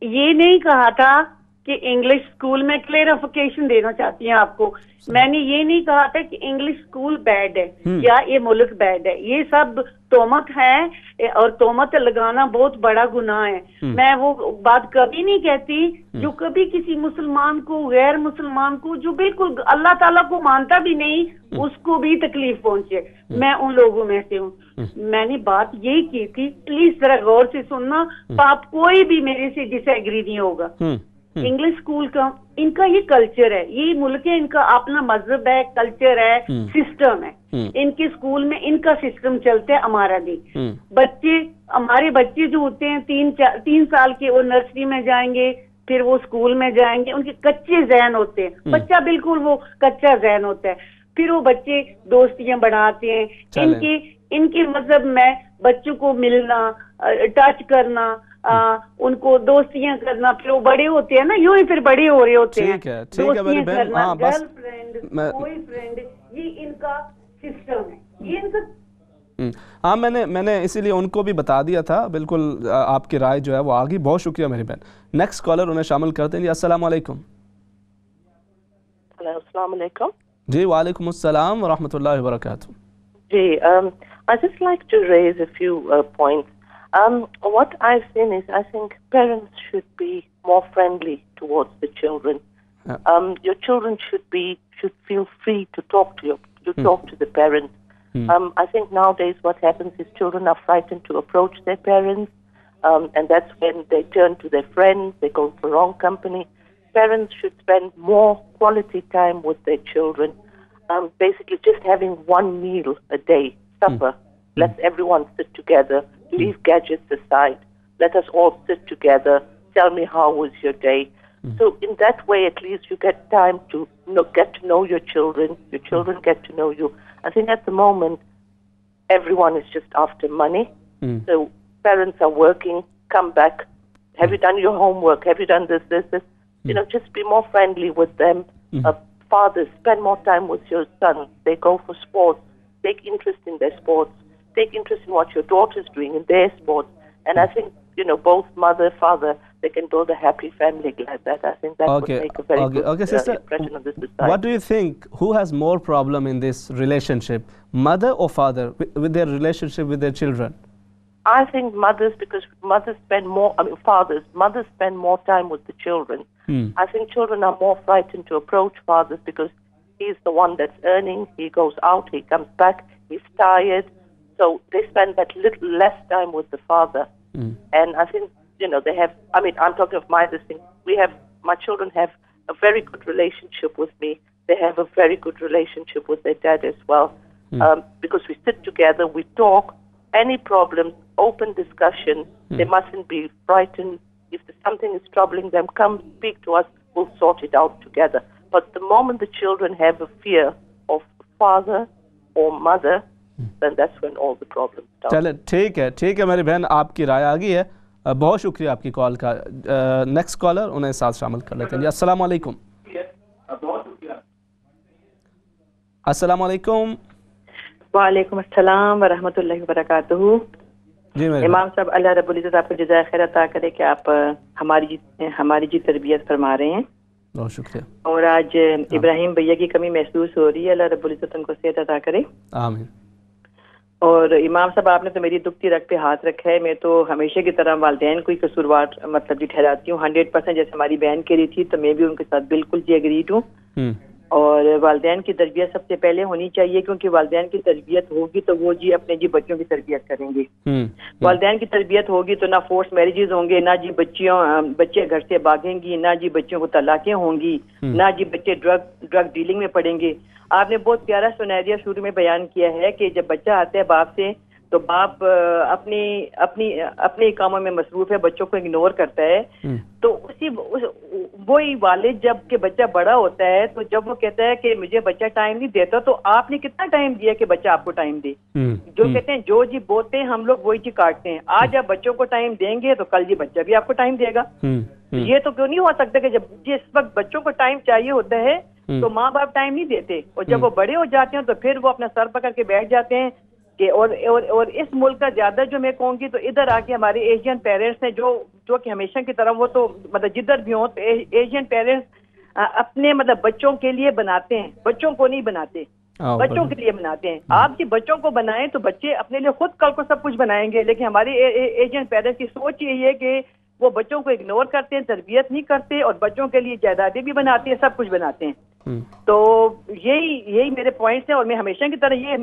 یہ نہیں کہا تھا کہ انگلش اسکول میں کلیئرفیکیشن دینا چاہتی ہیں آپ کو. میں نے یہ نہیں کہا تھا کہ انگلش اسکول بیڈ ہے یا یہ ملک بیڈ ہے. یہ سب تہمت ہے اور تہمت لگانا بہت بڑا گناہ ہے. میں وہ بات کبھی نہیں کہتی جو کبھی کسی مسلمان کو, غیر مسلمان کو, جو بالکل اللہ تعالیٰ کو مانتا بھی نہیں, اس کو بھی تکلیف پہنچے. میں ان لوگوں میں سے ہوں. میں نے بات یہی کی تھی, پلیز ذرا غور سے سننا. آپ کوئی بھی میرے سے ڈس ایگری نہیں ہوگا. انگلش اسکول کا ان کا یہ کلچر ہے, یہ ملک ہے, ان کا اپنا مذہب ہے, کلچر ہے, سسٹم ہے. ان کے اسکول میں ان کا سسٹم چلتا ہے, ہمارا نہیں. بچے, ہمارے بچے جو ہوتے ہیں 3 سال کے, وہ نرسری میں جائیں گے, پھر وہ اسکول میں جائیں گے. ان کے کچے ذہن ہوتے ہیں, بچہ بالکل وہ کچا ذہن ہوتا ہے. پھر وہ بچے دوستیاں بناتے ہیں. ان کے مذہب میں بچوں کو ملنا, ٹچ کرنا, ان کو دوستیاں کرنا, پھر وہ بڑے ہوتے ہیں نا, یوں ہی پھر بڑے ہو رہے ہوتے ہیں. دوستیاں کرنا, گرل فرینڈ, بوائے فرینڈ, یہ ان کا سسٹم ہے. یہ ان کا ہاں میں نے اسی لیے ان کو بھی بتا دیا تھا. بالکل آپ کی رائے جو ہے وہ آگی. بہت شکریہ میری بہن. نیکسٹ کالر انہیں شامل کرتے ہیں. جی السلام علیکم. السلام علیکم. جی وعلیکم السلام ورحمۃ اللہ وبرکاتہ. جی I just like to raise a few points. What I've seen is I think parents should be more friendly towards the children. Your children should feel free to talk to the parents. I think nowadays what happens is children are frightened to approach their parents, and that's when they turn to their friends, they go for wrong company. Parents should spend more quality time with their children. Basically just having one meal a day, supper. Let everyone sit together, leave gadgets aside. Let us all sit together. Tell me how was your day. So in that way, at least you get time to get to know your children. Your children get to know you. I think at the moment, everyone is just after money. So parents are working, come back. Have you done your homework? Have you done this? Just be more friendly with them. Fathers, spend more time with your sons. They go for sports. Take interest in their sports. Take interest in what your daughter's doing in their sports. And I think, both mother, father, they can build a happy family like that. I think that would make a very good impression on this society. What do you think? Who has more problem in this relationship? Mother or father with their relationship with their children? I think mothers, because mothers spend more time with the children. I think children are more frightened to approach fathers because he's the one that's earning. He goes out, he comes back, he's tired. So they spend that little less time with the father. And I think, they have, I'm talking of my thing. My children have a very good relationship with me. They have a very good relationship with their dad as well. Because we sit together, we talk, any problems, open discussion. They mustn't be frightened. If something is troubling them, come speak to us, we'll sort it out together. But the moment the children have a fear of father or mother, then that's when all the problems start. چلے ٹھیک ہے میری بہن, آپ کی رائے آ گئی ہے, بہت شکریہ آپ کی کال کا. نیکسٹ کالر انہیں ساتھ شامل کر لیتے ہیں. السلام علیکم. السلام علیکم. وعلیکم السلام ورحمۃ اللہ وبرکاتہ. جی امام صاحب, اللہ رب العزت آپ کو جزائے خیر عطا کرے کہ آپ ہماری جی تربیت فرما رہے ہیں. بہت شکریہ. اور آج ابراہیم بھیا کی کمی محسوس ہو رہی ہے, اللہ رب العزت ان کو صحت عطا کرے. آمین. اور امام صاحب آپ نے تو میری دکھتی رگ پہ ہاتھ رکھا ہے. میں تو ہمیشہ کی طرح والدین کو ہی قصوروار مطلب جی ٹھہراتی ہوں 100%. جیسے ہماری بہن کہہ رہی تھی تو میں بھی ان کے ساتھ بالکل جی ایگریڈ ہوں. اور والدین کی تربیت سب سے پہلے ہونی چاہیے, کیونکہ والدین کی تربیت ہوگی تو وہ جی اپنے جی بچوں کی تربیت کریں گے. والدین کی تربیت ہوگی تو نہ فورس میرجز ہوں گے, نہ جی بچے گھر سے بھاگیں گی, نہ جی بچوں کو طلاقیں ہوں گی, نہ جی بچے ڈرگ ڈیلنگ میں پڑیں گے. آپ نے بہت پیارا سنیریا شروع میں بیان کیا ہے کہ جب بچہ آتا ہے باپ سے تو باپ اپنے کاموں میں مصروف ہے, بچوں کو اگنور کرتا ہے. تو وہی والد جب کہ بچہ بڑا ہوتا ہے تو جب وہ کہتا ہے کہ مجھے بچہ ٹائم نہیں دیتا, تو آپ نے کتنا ٹائم دیا کہ بچہ آپ کو ٹائم دے. جو کہتے ہیں جو جی بولتے ہیں ہم لوگ وہی جی کاٹتے ہیں. آج آپ بچوں کو ٹائم دیں گے تو کل جی بچہ بھی آپ کو ٹائم دے گا. یہ تو کیوں نہیں ہو سکتا کہ جب جس وقت بچوں کو ٹائم چاہیے ہوتا ہے تو ماں باپ ٹائم نہیں دیتے, اور جب وہ بڑے ہو جاتے ہیں تو پھر وہ اپنا سر پکڑ کے بیٹھ جاتے ہیں. کہ اور اس ملک کا زیادہ جو میں کہوں گی تو ادھر آ کے ہمارے ایشین پیرنٹس ہیں جو کہ ہمیشہ کی طرح وہ تو مطلب جدھر بھی ہوں تو ایشین پیرنٹس اپنے مطلب بچوں کے لیے بناتے ہیں, بچوں کو نہیں بناتے, بچوں کے لیے بناتے ہیں. آپ جی بچوں کو بنائیں تو بچے اپنے لیے خود کل کو سب کچھ بنائیں گے. لیکن ہمارے ایشین پیرنٹس کی سوچ یہی ہے کہ وہ بچوں کو اگنور کرتے ہیں, تربیت نہیں کرتے, اور بچوں کے لیے جائیدادیں بھی بناتے ہیں, سب کچھ بناتے ہیں. تو یہی میرے پوائنٹس ہیں. اور میں ہمیشہ کی طرح یہ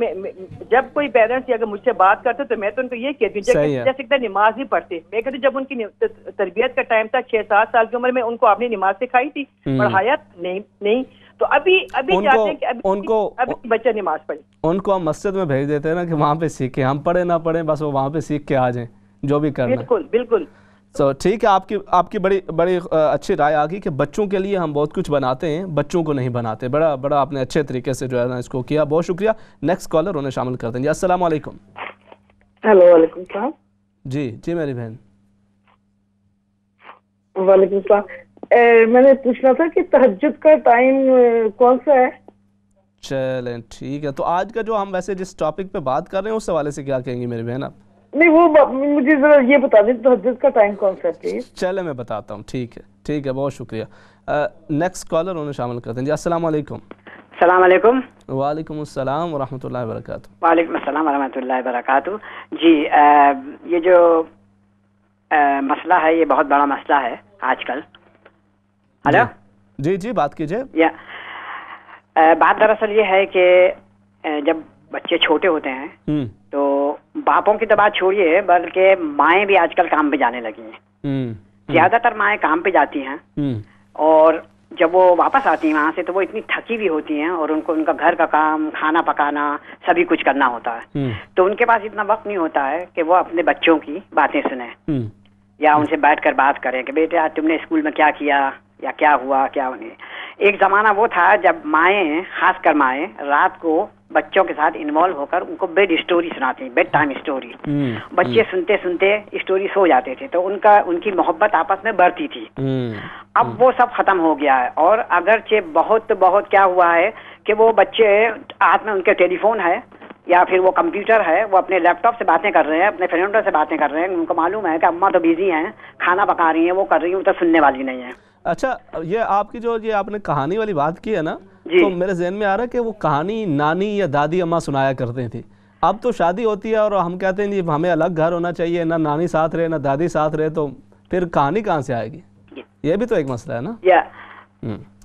جب کوئی پیرنٹس اگر مجھ سے بات کرتے تو میں تو ان کو یہ کہتی ہوں جیسے نماز نہیں پڑھتے, میں کہتی ہوں جب ان کی تربیت کا ٹائم تھا 6-7 سال کی عمر میں ان کو آپ نے نماز سکھائی تھی, پڑھایا نہیں. تو ابھی چاہتے ہیں کہ ابھی بچہ نماز پڑھے. ان کو ہم مسجد میں بھیج دیتے ہیں نا کہ وہاں پہ سیکھیں, ہم پڑھیں نہ پڑھیں بس وہ وہاں پہ سیکھ کے آ جائیں جو بھی کرنا. بالکل. تو ٹھیک ہے, آپ کی بڑی اچھی رائے آ گئی کہ بچوں کے لیے ہم بہت کچھ بناتے ہیں, بچوں کو نہیں بناتے. بڑا آپ نے اچھے طریقے سے جو ہے نا اس کو کیا, بہت شکریہ. نیکسٹ کالر انہیں شامل کر دیں گے. السلام علیکم. ہیلو, وعلیکم السلام. جی میری بہن. وعلیکم السلام. میں نے پوچھنا تھا کہ تہجد کا ٹائم کون سا ہے؟ چلیں ٹھیک ہے, تو آج کا جو ہم ویسے جس ٹاپک پہ بات کر رہے ہیں اس حوالے سے کیا کہیں گی میری بہن آپ؟ نہیں وہ مجھے ذرا یہ بتا دیں تہجد کا ٹائم کون سا ہے پلیز. چلے میں بتاتا ہوں. ٹھیک ہے, بہت شکریہ. نیکسٹ کالر انہیں شامل کرتے ہیں. جی السلام علیکم. السلام علیکم. وعلیکم السلام ورحمۃ اللہ وبرکاتہ. وعلیکم السلام ورحمۃ اللہ وبرکاتہ. جی یہ جو مسئلہ ہے یہ بہت بڑا مسئلہ ہے آج کل. ہلو. جی بات کیجیے. بات دراصل یہ ہے کہ جب بچے چھوٹے ہوتے ہیں تو باپوں کی تو بات چھوڑیے بلکہ مائیں بھی آج کل کام پہ جانے لگی ہیں. زیادہ تر مائیں کام پہ جاتی ہیں اور جب وہ واپس آتی ہیں وہاں سے تو وہ اتنی تھکی ہوئی ہوتی ہیں اور ان کا گھر کا کام, کھانا پکانا, سبھی کچھ کرنا ہوتا ہے. تو ان کے پاس اتنا وقت نہیں ہوتا ہے کہ وہ اپنے بچوں کی باتیں سنیں یا ان سے بیٹھ کر بات کریں کہ بیٹے آج تم نے اسکول میں کیا کیا یا کیا ہوا کیا نہیں. ایک زمانہ وہ تھا جب مائیں, خاص کر مائیں, رات کو بچوں کے ساتھ انوالو ہو کر ان کو بیڈ اسٹوری سناتی, بیڈ ٹائم اسٹوری. بچے سنتے سنتے اسٹوری سو جاتے تھے تو ان کی محبت آپس میں بڑھتی تھی. اب وہ سب ختم ہو گیا ہے. اور اگرچہ بہت کیا ہوا ہے کہ وہ بچے ہاتھ میں ان کے ٹیلی فون ہے یا پھر وہ کمپیوٹر ہے, وہ اپنے لیپ ٹاپ سے باتیں کر رہے ہیں, اپنے فرینڈوں سے باتیں کر رہے ہیں. ان کو معلوم ہے کہ اماں تو بیزی ہیں, کھانا پکا رہی ہیں, وہ کر رہی ہیں, وہ تو سننے والی نہیں ہے. اچھا, یہ آپ کی جو آپ نے کہانی والی بات کی ہے نا, تو میرے ذہن میں آ رہا ہے کہ وہ کہانی نانی یا دادی اماں سنایا کرتے تھے. اب تو شادی ہوتی ہے اور ہم کہتے ہیں جی ہمیں الگ گھر ہونا چاہیے, نہ نانی ساتھ رہے نہ دادی ساتھ رہے, تو پھر کہانی کہاں سے آئے گی؟ یہ بھی تو ایک مسئلہ ہے نا.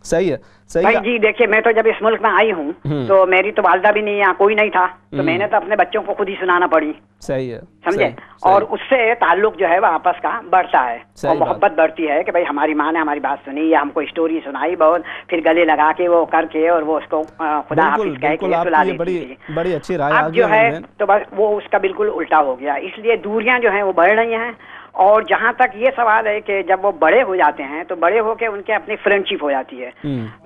صحیح ہے بھائی. جی دیکھیے, میں تو جب اس ملک میں آئی ہوں تو میری تو والدہ بھی نہیں ہے, کوئی نہیں تھا, تو میں نے تو اپنے بچوں کو خود ہی سنانا پڑی. صحیح ہے, سمجھے. اور اس سے تعلق جو ہے وہ آپس کا بڑھتا ہے اور محبت بڑھتی ہے کہ بھائی ہماری ماں نے ہماری بات سنی یا ہم کو اسٹوری سنائی بہت, پھر گلے لگا کے وہ کر کے اور وہ اس کو خدا حافظ کہہ کے سلا دیتی تھی. بڑی اچھی رائے. اب جو ہے تو بس وہ اس کا بالکل الٹا ہو گیا. اس لیے دوریاں جو ہیں وہ بڑھ رہی ہیں اور جہاں تک یہ سوال ہے کہ جب وہ بڑے ہو جاتے ہیں تو بڑے ہو کے ان کے اپنی فرینڈ شپ ہو جاتی ہے.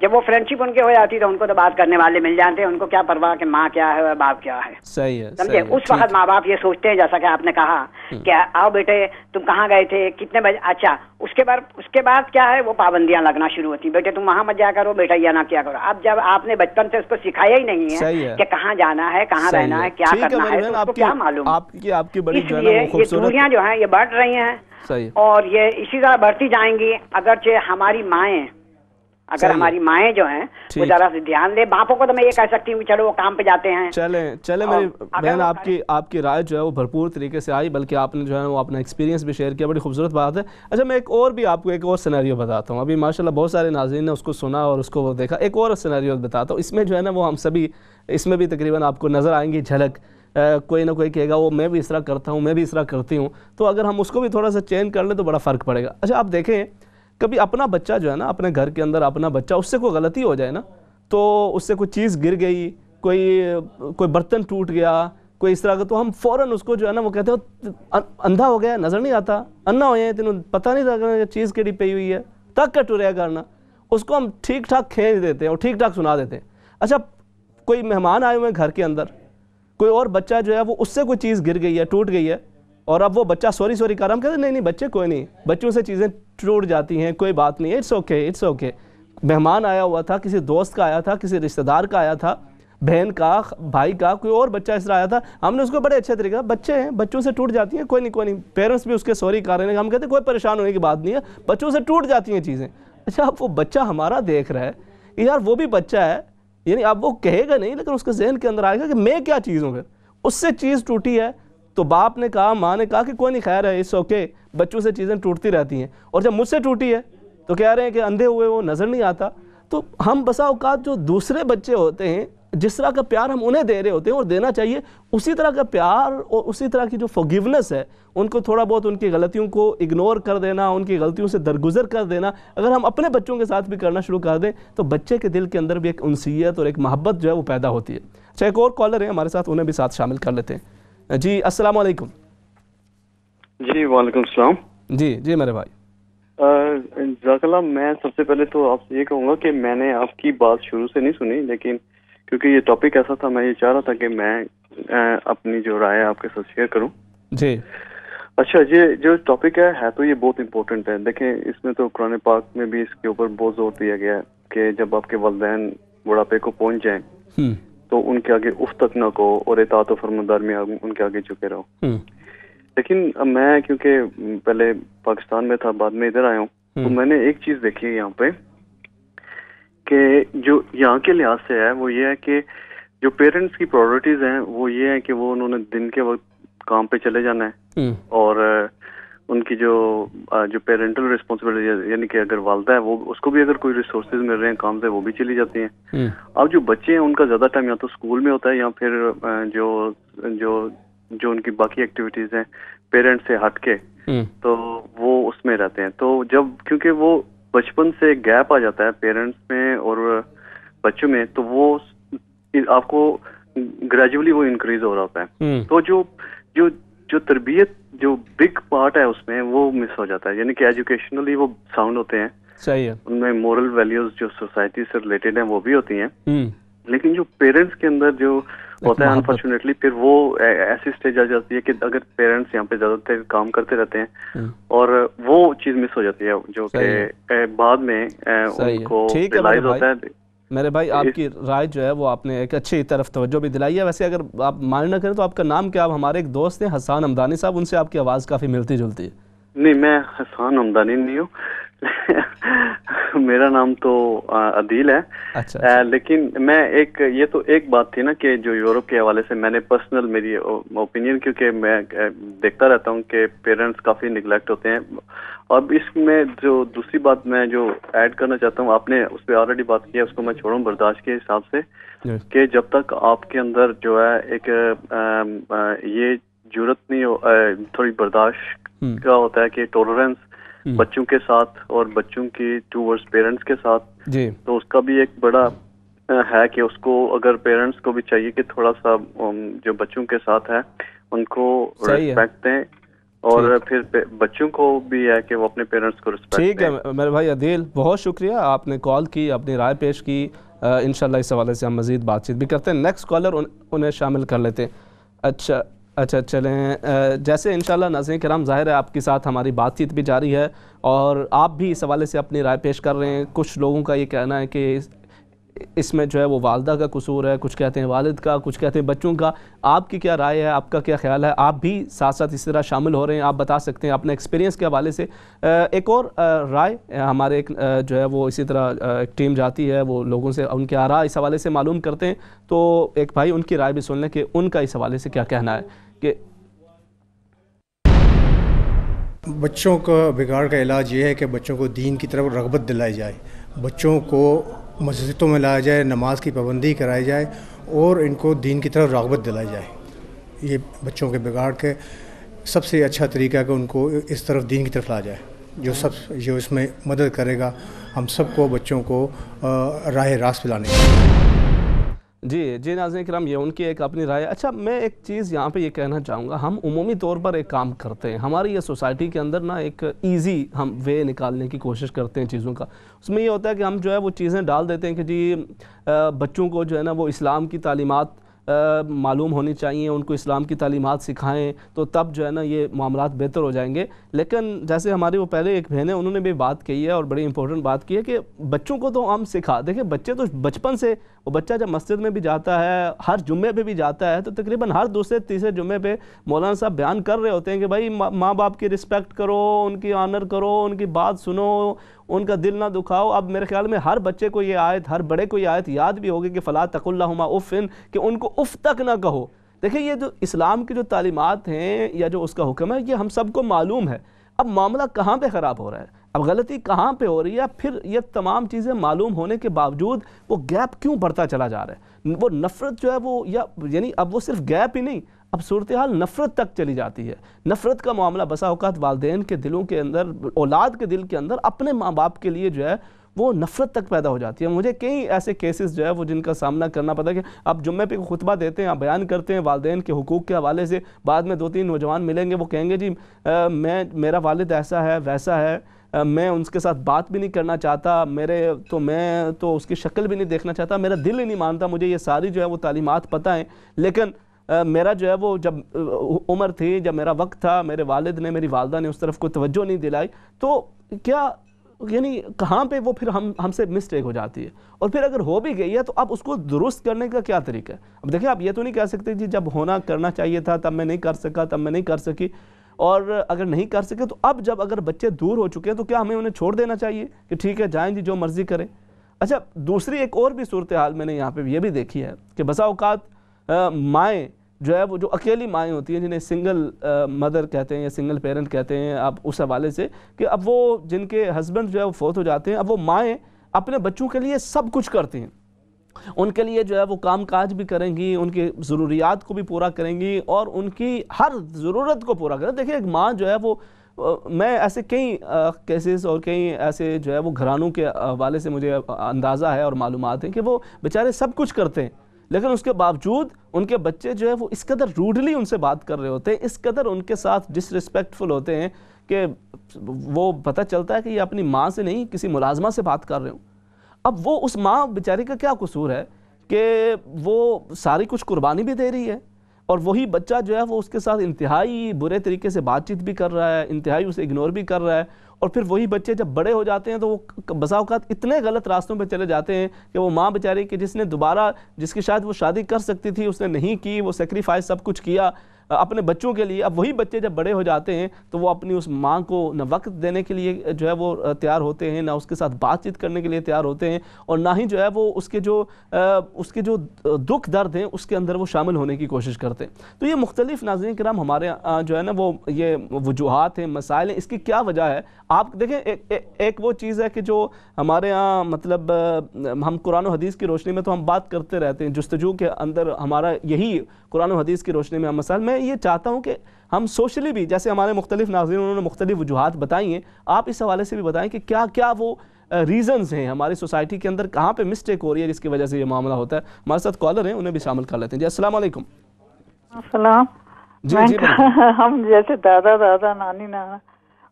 جب وہ فرینڈ شپ ان کے ہو جاتی ہے تو ان کو تو بات کرنے والے مل جاتے ہیں, ان کو کیا پرواہ کہ ماں کیا ہے اور باپ کیا ہے. صحیح ہے, سمجھے. اس وقت ماں باپ یہ سوچتے ہیں جیسا کہ آپ نے کہا کہ آؤ بیٹے تم کہاں گئے تھے, کتنے بجے. اچھا اس کے بعد کیا ہے, وہ پابندیاں لگنا شروع ہوتی ہیں, بیٹے تم وہاں مت جا کرو, بیٹا یہ نہ کیا کرو. اب جب آپ نے بچپن سے اس کو سکھایا ہی نہیں ہے کہ کہاں جانا ہے, کہاں رہنا ہے, کیا کرنا ہے, تو اس کو کیا معلوم. اس لیے یہ دوریاں جو ہیں یہ بڑھ رہی ہیں اور یہ اسی طرح بڑھتی جائیں گی. اگرچہ ہماری مائیں جو ہیں وہ ذرا سے دھیان دے. باپوں کو تو میں یہ کہہ سکتی ہوں کہ چلو وہ کام پہ جاتے ہیں. چلے میری بہن, آپ کی رائے جو ہے وہ بھرپور طریقے سے آئی, بلکہ آپ نے جو ہے وہ اپنا ایکسپیرینس بھی شیئر کیا, بڑی خوبصورت بات ہے. اچھا میں آپ کو ایک اور سینیریو بتاتا ہوں. ابھی ماشاءاللہ بہت سارے ناظرین نے اس کو سنا اور اس کو وہ دیکھا. ایک اور سینیریو بتاتا ہوں, اس میں جو ہے نا وہ ہم سبھی اس میں بھی تقریباً آپ کو نظر آئیں گی جھلک. کوئی نہ کوئی کہے گا وہ میں بھی اس طرح کرتا ہوں, میں بھی اس طرح کرتی ہوں. تو اگر ہم اس کو بھی تھوڑا سا چینج کر لیں تو بڑا فرق پڑے گا. اچھا آپ دیکھیں, کبھی اپنا بچہ جو ہے نا, اپنے گھر کے اندر اپنا بچہ, اس سے کوئی غلطی ہو جائے نا, تو اس سے کوئی چیز گر گئی, کوئی برتن ٹوٹ گیا, کوئی اس طرح کا, تو ہم فوراً اس کو جو ہے نا وہ کہتے ہیں اندھا ہو گیا, نظر نہیں آتا, انا ہو جائے تینوں پتہ نہیں تھا چیز کیڑی پئی ہوئی ہے, تک کٹ رہا کرنا. اس کو ہم ٹھیک ٹھاک کھینچ دیتے ہیں اور ٹھیک ٹھاک سنا دیتے ہیں. اچھا کوئی مہمان آئے ہوئے ہیں گھر کے اندر, کوئی اور بچہ جو ہے وہ اس سے کوئی چیز گر گئی ہے, ٹوٹ گئی ہے, اور اب وہ بچہ سوری کر رہا, ہم کہتے ہیں نہیں بچے کوئی نہیں, بچوں سے چیزیں ٹوٹ جاتی ہیں, کوئی بات نہیں, اٹس اوکے. مہمان آیا ہوا تھا, کسی دوست کا آیا تھا, کسی رشتہ دار کا آیا تھا, بہن کا, بھائی کا, کوئی اور بچہ اس طرح آیا تھا, ہم نے اس کو بڑے اچھے طریقے سے, بچے ہیں بچوں سے ٹوٹ جاتی ہیں, کوئی نہیں, پیرنٹس بھی اس کے سوری کر رہے ہیں, ہم کہتے ہیں کوئی پریشان ہونے کی بات نہیں ہے, بچوں سے ٹوٹ جاتی ہیں چیزیں. اچھا اب وہ بچہ ہمارا دیکھ رہا ہے یار وہ بھی بچہ ہے, یعنی اب وہ کہے گا نہیں لیکن اس کے ذہن کے اندر آئے گا کہ میں کیا چیز ہوں. پھر اس سے چیز ٹوٹی ہے تو باپ نے کہا, ماں نے کہا کہ کوئی نہیں خیر ہے, اٹس اوکے, بچوں سے چیزیں ٹوٹتی رہتی ہیں. اور جب مجھ سے ٹوٹی ہے تو کہہ رہے ہیں کہ اندھے ہوئے وہ نظر نہیں آتا. تو ہم بسا اوقات جو دوسرے بچے ہوتے ہیں, جس طرح کا پیار ہم انہیں دے رہے ہوتے ہیں اور دینا چاہیے, اسی طرح کا پیار اور اسی طرح کی جو فورگیونیس ہے, ان کو تھوڑا بہت ان کی غلطیوں کو اگنور کر دینا, ان کی غلطیوں سے درگزر کر دینا, اگر ہم اپنے بچوں کے ساتھ بھی کرنا شروع کر دیں تو بچے کے دل کے اندر بھی ایک انسیت اور ایک محبت جو ہے وہ پیدا ہوتی ہے. اچھا ایک اور کالر ہیں ہمارے ساتھ, انہیں بھی ساتھ شامل کر لیتے ہیں. جی السلام علیکم. جی وعلیکم السلام. جی میرے بھائی. جزاک اللہ. میں سب سے پہلے تو آپ سے یہ کہوں گا کہ میں نے آپ کی بات شروع سے نہیں سنی, لیکن کیونکہ یہ ٹاپک ایسا تھا, میں یہ چاہ رہا تھا کہ میں اپنی جو رائے آپ کے ساتھ شیئر کروں. جی اچھا, یہ جو ٹاپک ہے تو یہ بہت امپورٹنٹ ہے. دیکھیں اس میں تو قرآن پاک میں بھی اس کے اوپر بہت زور دیا گیا ہے کہ جب آپ کے والدین بڑھاپے کو پہنچ جائیں تو ان کے آگے اف تک نہ کہو اور اطاعت و فرمانبرداری میں ان کے آگے جھکے رہو. لیکن میں کیونکہ پہلے پاکستان میں تھا, بعد میں ادھر آیا ہوں, تو میں نے ایک چیز دیکھی ہے یہاں پہ کہ جو یہاں کے لحاظ سے ہے وہ یہ ہے کہ جو پیرنٹس کی پرائرٹیز ہیں وہ یہ ہے کہ وہ انہوں نے دن کے وقت کام پہ چلے جانا ہے, اور ان کی جو پیرنٹل ریسپانسبلٹی یعنی کہ اگر والدہ ہے وہ اس کو بھی اگر کوئی ریسورسز مل رہے ہیں کام سے وہ بھی چلی جاتی ہیں. اب جو بچے ہیں ان کا زیادہ ٹائم یا تو اسکول میں ہوتا ہے یا پھر جو ان کی باقی ایکٹیویٹیز ہیں پیرنٹس سے ہٹ کے, تو وہ اس میں رہتے ہیں. تو جب کیونکہ وہ بچپن سے گیپ آ جاتا ہے پیرنٹس میں اور بچوں میں, تو وہ آپ کو گریجولی وہ انکریز ہو رہا ہوتا ہے. تو جو تربیت جو بگ پارٹ ہے اس میں وہ مس ہو جاتا ہے, یعنی کہ ایجوکیشنلی وہ ساؤنڈ ہوتے ہیں, صحیح ہے, ان میں مورل ویلیوز جو سوسائٹی سے ریلیٹڈ ہیں وہ بھی ہوتی ہیں, لیکن جو پیرنٹس کے اندر جو ہوتا ہے انفارچونیٹلی پھر وہ ایسی سٹیج آ جاتی ہے کہ اگر پیرنٹس یہاں پہ زیادہ تر کام کرتے رہتے ہیں اور وہ چیز مس ہو جاتی ہے جو کہ بعد میں ان کو ریلائز ہوتا ہے. میرے بھائی آپ کی رائے جو ہے وہ آپ نے ایک اچھی طرف توجہ بھی دلائی ہے. ویسے اگر آپ مائنڈ نہ کریں تو آپ کا نام کیا؟ ہمارے ایک دوست ہیں حسان ہمدانی صاحب, ان سے آپ کی آواز کافی ملتی جلتی ہے. نہیں میں حسان ہمدانی نہیں ہوں, میرا نام تو عدیل ہے. اچھا. لیکن میں یہ تو ایک بات تھی نا کہ جو یورپ کے حوالے سے میں نے پرسنل میری اوپینین, کیونکہ میں دیکھتا رہتا ہوں کہ پیرنٹس کافی نگلیکٹ ہوتے ہیں. اب اس میں جو دوسری بات میں جو ایڈ کرنا چاہتا ہوں, آپ نے اس پہ آلریڈی بات کی ہے, اس کو میں چھوڑوں برداشت کے حساب سے, کہ جب تک آپ کے اندر جو ہے ایک یہ جرت نہیں ہو, تھوڑی برداشت کا ہوتا ہے کہ ٹولرنس بچوں کے ساتھ اور بچوں کی ٹوورڈز پیرنٹس کے ساتھ, تو اس کا بھی ایک بڑا ہے کہ اس کو اگر پیرنٹس کو بھی چاہیے کہ تھوڑا سا جو بچوں کے ساتھ ہے ان کو ریسپیکٹ دیں اور پھر بچوں کو بھی ہے کہ وہ اپنے پیرنٹس کو رسپیکٹ دیں. ٹھیک ہے میرے بھائی عدیل، بہت شکریہ، آپ نے کال کی، اپنی رائے پیش کی. انشاءاللہ اس حوالے سے ہم مزید بات چیت بھی کرتے ہیں. نیکسٹ کالر انہیں شامل کر لیتے ہیں. اچھا چلیں، جیسے انشاءاللہ ناظرین کرام ظاہر ہے آپ کے ساتھ ہماری بات چیت بھی جاری ہے اور آپ بھی اس حوالے سے اپنی رائے پیش کر رہے ہیں. کچھ لوگوں کا یہ کہنا ہے کہ اس میں جو ہے وہ والدہ کا قصور ہے، کچھ کہتے ہیں والد کا، کچھ کہتے ہیں بچوں کا. آپ کی کیا رائے ہے، آپ کا کیا خیال ہے؟ آپ بھی ساتھ ساتھ اس طرح شامل ہو رہے ہیں، آپ بتا سکتے ہیں اپنے ایکسپیرینس کے حوالے سے. ایک اور رائے ہمارے جو ہے وہ اسی طرح ایک ٹیم جاتی ہے، وہ لوگوں سے ان کے آراء اس حوالے سے معلوم کرتے ہیں. تو ایک بھائی ان کی رائے بھی سن لیں کہ ان کا اس حوالے سے کیا کہنا ہے. کہ بچوں کا بگاڑ کا علاج یہ ہے کہ بچوں کو دین کی طرف رغبت دلائی جائے، بچوں کو مسجدوں میں لایا جائے، نماز کی پابندی کرائی جائے اور ان کو دین کی طرف رغبت دلائی جائے. یہ بچوں کے بگاڑ کے سب سے اچھا طریقہ ہے کہ ان کو اس طرف دین کی طرف لایا جائے، جو اس میں مدد کرے گا ہم سب کو بچوں کو راہ راست پہ لانے کی. جی ناظرین کرام، یہ ان کی ایک اپنی رائے. اچھا میں ایک چیز یہاں پہ یہ کہنا چاہوں گا، ہم عمومی طور پر ایک کام کرتے ہیں، ہماری یہ سوسائٹی کے اندر نا ایک ایزی ہم وے نکالنے کی کوشش کرتے ہیں چیزوں کا. اس میں یہ ہوتا ہے کہ ہم جو ہے وہ چیزیں ڈال دیتے ہیں کہ جی بچوں کو جو ہے نا وہ اسلام کی تعلیمات معلوم ہونی چاہیے، ان کو اسلام کی تعلیمات سکھائیں تو تب جو ہے نا یہ معاملات بہتر ہو جائیں گے. لیکن جیسے ہماری وہ پہلے ایک بہن ہے انہوں نے بھی بات کہی ہے اور بڑی امپورٹنٹ بات کی ہے کہ بچوں کو تو ہم سکھا دیکھیں، بچے تو بچپن سے، وہ بچہ جب مسجد میں بھی جاتا ہے، ہر جمعے پہ بھی جاتا ہے، تو تقریباً ہر دوسرے تیسرے جمعے پہ مولانا صاحب بیان کر رہے ہوتے ہیں کہ بھائی ماں باپ کی رسپیکٹ کرو، ان کی آنر کرو، ان کی بات سنو، ان کا دل نہ دکھاؤ. اب میرے خیال میں ہر بچے کو یہ آیت، ہر بڑے کو یہ آیت یاد بھی ہوگی کہ فلا تقل لہما اف، کہ ان کو اف تک نہ کہو. دیکھیں یہ جو اسلام کی جو تعلیمات ہیں یا جو اس کا حکم ہے یہ ہم سب کو معلوم ہے. اب معاملہ کہاں پہ خراب ہو رہا ہے، اب غلطی کہاں پہ ہو رہی ہے، پھر یہ تمام چیزیں معلوم ہونے کے باوجود وہ گیپ کیوں بڑھتا چلا جا رہا ہے؟ وہ نفرت جو ہے وہ یعنی اب وہ صرف گیپ ہی نہیں، اب صورتحال نفرت تک چلی جاتی ہے. نفرت کا معاملہ بسا اوقات والدین کے دلوں کے اندر، اولاد کے دل کے اندر اپنے ماں باپ کے لیے جو ہے وہ نفرت تک پیدا ہو جاتی ہے. مجھے کئی ایسے کیسز جو ہے وہ جن کا سامنا کرنا پڑتا ہے کہ آپ جمعے پہ خطبہ دیتے ہیں، آپ بیان کرتے ہیں والدین کے حقوق کے حوالے سے، بعد میں 2-3 نوجوان ملیں گے، وہ کہیں گے جی میرا والد ایسا ہے ویسا ہے، میں ان کے ساتھ بات بھی نہیں کرنا چاہتا، میں تو اس کی شکل بھی نہیں دیکھنا چاہتا، میرا دل ہی نہیں مانتا، مجھے یہ ساری جو ہے وہ تعلیمات پتہ ہیں، لیکن میرا جو ہے وہ جب عمر تھی، جب میرا وقت تھا، میرے والد نے، میری والدہ نے اس طرف کوئی توجہ نہیں دلائی. تو کیا یعنی کہاں پہ وہ پھر ہم سے مسٹیک ہو جاتی ہے؟ اور پھر اگر ہو بھی گئی ہے تو اب اس کو درست کرنے کا کیا طریقہ ہے؟ اب دیکھیں آپ یہ تو نہیں کہہ سکتے جی جب کرنا چاہیے تھا تب میں نہیں کر سکا، تب میں نہیں کر سکی، اور اگر نہیں کر سکے تو اب جب اگر بچے دور ہو چکے ہیں تو کیا ہمیں انہیں چھوڑ دینا چاہیے کہ ٹھیک ہے جائیں جی جو مرضی کریں؟ اچھا دوسری ایک اور بھی صورتحال میں نے یہاں پہ یہ بھی دیکھی ہے کہ بسا اوقات مائیں جو ہے وہ جو اکیلی مائیں ہوتی ہیں، جنہیں سنگل مدر کہتے ہیں یا سنگل پیرنٹ کہتے ہیں، اب اس حوالے سے کہ اب وہ جن کے ہسبینڈ جو ہے وہ فوت ہو جاتے ہیں، اب وہ مائیں اپنے بچوں کے لیے سب کچھ کرتی ہیں، ان کے لیے جو ہے وہ کام کاج بھی کریں گی، ان کی ضروریات کو بھی پورا کریں گی اور ان کی ہر ضرورت کو پورا کریں. دیکھیں ایک ماں جو ہے وہ، میں ایسے کئی کیسز اور کئی ایسے جو ہے وہ گھرانوں کے حوالے سے مجھے اندازہ ہے اور معلومات ہیں کہ وہ بیچارے سب کچھ کرتے ہیں، لیکن اس کے باوجود ان کے بچے جو ہے وہ اس قدر روڈلی ان سے بات کر رہے ہوتے ہیں، اس قدر ان کے ساتھ ڈس ریسپیکٹفل ہوتے ہیں کہ وہ پتہ چلتا ہے کہ یہ اپنی ماں سے نہیں کسی ملازمہ سے بات کر رہے ہوں. اب وہ اس ماں بیچاری کا کیا قصور ہے کہ وہ ساری کچھ قربانی بھی دے رہی ہے اور وہی بچہ جو ہے وہ اس کے ساتھ انتہائی برے طریقے سے بات چیت بھی کر رہا ہے، انتہائی اسے اگنور بھی کر رہا ہے، اور پھر وہی بچے جب بڑے ہو جاتے ہیں تو وہ بسا اوقات اتنے غلط راستوں پہ چلے جاتے ہیں کہ وہ ماں بیچاری کہ جس نے دوبارہ، جس کی شاید وہ شادی کر سکتی تھی اس نے نہیں کی، وہ سیکریفائز سب کچھ کیا اپنے بچوں کے لیے، اب وہی بچے جب بڑے ہو جاتے ہیں تو وہ اپنی اس ماں کو نہ وقت دینے کے لیے جو ہے وہ تیار ہوتے ہیں، نہ اس کے ساتھ بات چیت کرنے کے لیے تیار ہوتے ہیں، اور نہ ہی جو ہے وہ اس کے جو دکھ درد ہیں اس کے اندر وہ شامل ہونے کی کوشش کرتے ہیں. تو یہ مختلف ناظرین کرام ہمارے جو ہے نا وہ یہ وجوہات ہیں، مسائل ہیں، اس کی کیا وجہ ہے؟ آپ دیکھیں ایک وہ چیز ہے کہ جو ہمارے ہاں مطلب ہم قرآن و حدیث کی روشنی میں تو ہم بات کرتے رہتے ہیں، جستجو کے اندر ہمارا یہی قرآن و حدیث کی روشنی میں ہم مسائل، میں یہ چاہتا ہوں کہ ہم سوشلی بھی، جیسے ہمارے مختلف ناظرین انہوں نے مختلف وجوہات بتائی ہیں، آپ اس حوالے سے بھی بتائیں کہ کیا کیا وہ ریزنز ہیں ہماری سوسائٹی کے اندر، کہاں پہ مسٹیک ہو رہی ہے جس کی وجہ سے یہ معاملہ ہوتا ہے. ہمارے ساتھ کالر ہیں، انہیں بھی شامل کر لیتے ہیں. جی السلام علیکم. السلام. ہم جیسے دادا نانی نانا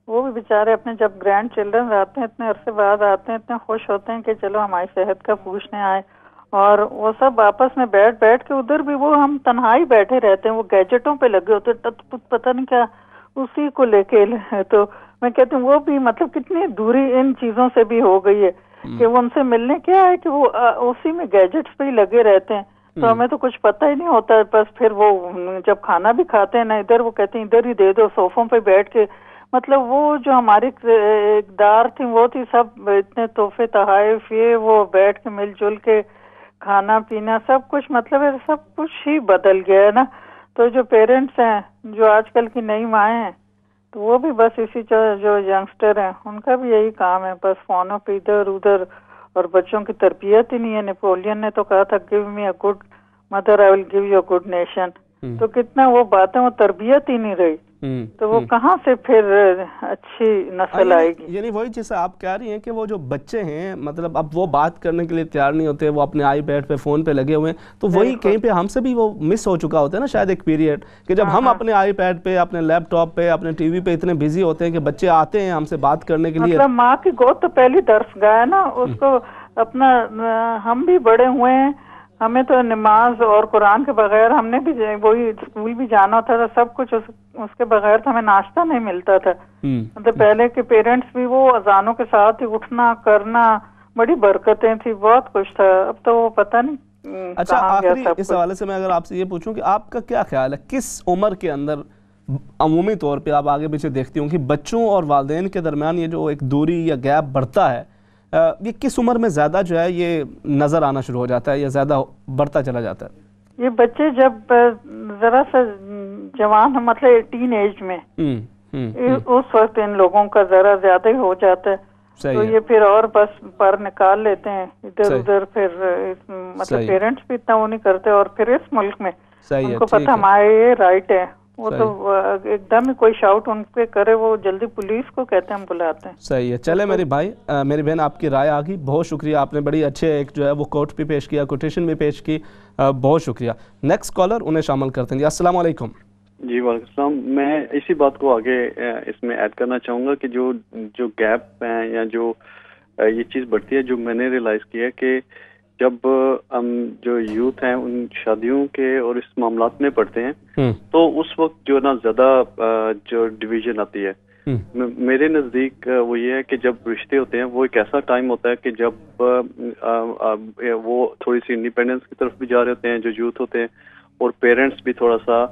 وہ بھی بیچارے اپنے جب گرینڈ چلڈرن آتے ہیں اتنے عرصے بعد آتے ہیں اتنے خوش ہوتے ہیں کہ چلو ہماری صحت کا پوچھنے آئے, اور وہ سب آپس میں بیٹھ کے ادھر بھی وہ ہم تنہائی بیٹھے رہتے ہیں, وہ گیجٹوں پہ لگے ہوتے ہیں پتہ نہیں کیا اسی کو لے کے. تو میں کہتی ہوں وہ بھی مطلب کتنی دوری ان چیزوں سے بھی ہو گئی ہے کہ وہ ان سے ملنے کیا ہے کہ وہ اسی میں گیجٹس پہ ہی لگے رہتے ہیں, تو ہمیں تو کچھ پتہ ہی نہیں ہوتا. بس پھر وہ جب کھانا بھی کھاتے ہیں نا ادھر وہ کہتے ہیں ادھر ہی دے دو صوفوں پہ بیٹھ کے, مطلب وہ جو ہماری اقدار تھی وہ تھی سب اتنے تحفے تحائف یہ وہ بیٹھ کے مل جل کے کھانا پینا سب کچھ, مطلب سب کچھ ہی بدل گیا ہے نا. تو جو پیرنٹس ہیں جو آج کل کی نئی مائیں ہیں تو وہ بھی بس اسی جو ینگسٹر ہیں ان کا بھی یہی کام ہے, بس فونوں پہ ادھر ادھر, اور بچوں کی تربیت ہی نہیں ہے. نیپولین نے تو کہا تھا give me a good mother I will give you a good nation, تو کتنا وہ باتیں وہ تربیت ہی نہیں رہی, تو وہ کہاں سے پھر اچھی نسل آئے گی. یعنی وہی چیز آپ کہہ رہی ہیں کہ وہ جو بچے ہیں مطلب اب وہ بات کرنے کے لیے تیار نہیں ہوتے, وہ اپنے آئی پیڈ پہ فون پہ لگے ہوئے ہیں, تو وہی کہیں پہ ہم سے بھی وہ مس ہو چکا ہوتا ہے نا شاید ایک پیریڈ کہ جب ہم اپنے آئی پیڈ پہ اپنے لیپ ٹاپ پہ اپنے ٹی وی پہ اتنے بزی ہوتے ہیں کہ بچے آتے ہیں ہم سے بات کرنے کے لیے. مطلب ماں کی گود تو پہلی درس گاہ ہے نا, اس کو اپنا ہم بھی بڑے ہوئے ہیں, ہمیں تو نماز اور قرآن کے بغیر ہم نے بھی وہی اسکول بھی جانا تھا, سب کچھ اس کے بغیر تو ہمیں ناشتہ نہیں ملتا تھا. مطلب پہلے کے پیرنٹس بھی وہ اذانوں کے ساتھ ہی اٹھنا کرنا بڑی برکتیں تھی, بہت کچھ تھا. اب تو وہ پتہ نہیں. اچھا آخری اس حوالے سے میں اگر آپ سے یہ پوچھوں کہ آپ کا کیا خیال ہے کس عمر کے اندر عمومی طور پہ آپ آگے پیچھے دیکھتی ہوں کہ بچوں اور والدین کے درمیان یہ جو ایک دوری یا گیپ بڑھتا ہے یہ کس عمر میں زیادہ جو ہے یہ نظر آنا شروع ہو جاتا ہے یا زیادہ بڑھتا چلا جاتا ہے؟ یہ بچے جب ذرا سا جوان مطلب ٹین ایج میں اس وقت ان لوگوں کا ذرا زیادہ ہی ہو جاتا ہے, تو یہ پھر اور بس پر نکال لیتے ہیں ادھر ادھر. پھر مطلب پیرنٹس بھی اتنا وہ نہیں کرتے, اور پھر اس ملک میں ان کو پتہ ہمارے یہ رائٹ ہے, وہ تو ایک دم ہی کوئی شاؤٹ ان پہ کرے وہ جلدی پولیس کو کہتے ہیں ہم بلاتے ہیں. صحیح ہے. چلے میری بھائی میری بہن آپ کی رائے آ گئی, بہت شکریہ, آپ نے بڑی اچھے ایک جو ہے وہ کوٹ بھی پیش کیا, کوٹیشن بھی پیش کی, بہت شکریہ. نیکسٹ کالر انہیں شامل کرتے ہیں. جی السلام علیکم. جی وعلیکم السلام. میں اسی بات کو آگے اس میں ایڈ کرنا چاہوں گا کہ جو گیپ ہیں یا جو یہ چیز بڑھتی ہے, جو میں نے ریئلائز کیا ہے کہ جب ہم جو یوتھ ہیں ان شادیوں کے اور اس معاملات میں پڑھتے ہیں تو اس وقت جو نا زیادہ جو ڈویژن آتی ہے. میرے نزدیک وہ یہ ہے کہ جب رشتے ہوتے ہیں وہ ایک ایسا ٹائم ہوتا ہے کہ جب وہ تھوڑی سی انڈیپینڈنس کی طرف بھی جا رہے ہوتے ہیں جو یوتھ ہوتے ہیں, اور پیرنٹس بھی تھوڑا سا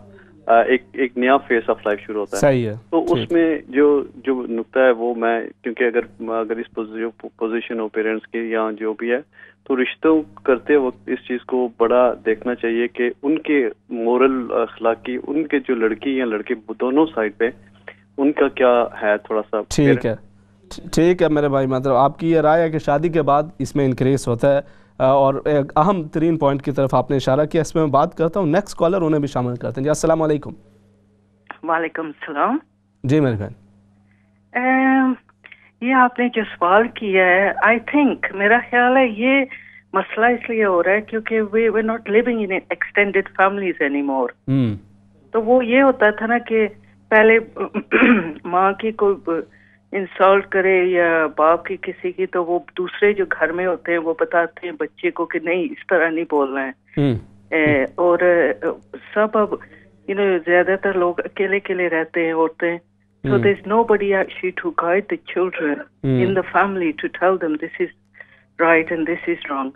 ایک نیا فیس آف لائف شروع ہوتا ہے. تو اس میں جو نقطہ ہے وہ میں کیونکہ اگر اس پوزیشن ہو پیرنٹس کی یا جو بھی ہے تو رشتوں کرتے وقت اس چیز کو بڑا دیکھنا چاہیے کہ ان کے مورل اخلاقی ان کے جو لڑکی یا لڑکے دونوں سائڈ پہ ان کا کیا ہے تھوڑا سا. ٹھیک ہے میرے بھائی, مطلب آپ کی یہ رائے ہے کہ شادی کے بعد اس میں انکریز ہوتا ہے, اور ایک اہم ترین پوائنٹ کی طرف آپ نے اشارہ کیا, اس میں میں بات کرتا ہوں. نیکسٹ کالر انہیں بھی شامل کرتے ہیں. جی السلام علیکم. وعلیکم السلام. جی میری بہن, یہ آپ نے جو سوال کیا ہے آئی تھنک میرا خیال ہے یہ مسئلہ اس لیے ہو رہا ہے کیونکہ we not living in extended families any more. تو وہ یہ ہوتا تھا نا کہ پہلے ماں کی کوئی انسالٹ کرے یا باپ کی کسی کی تو وہ دوسرے جو گھر میں ہوتے ہیں وہ بتاتے ہیں بچے کو کہ نہیں اس طرح نہیں بولنا ہے. اور سب اب زیادہ تر لوگ اکیلے رہتے ہیں عورتیں. So there's nobody actually to guide the children in the family to tell them this is right and this is wrong.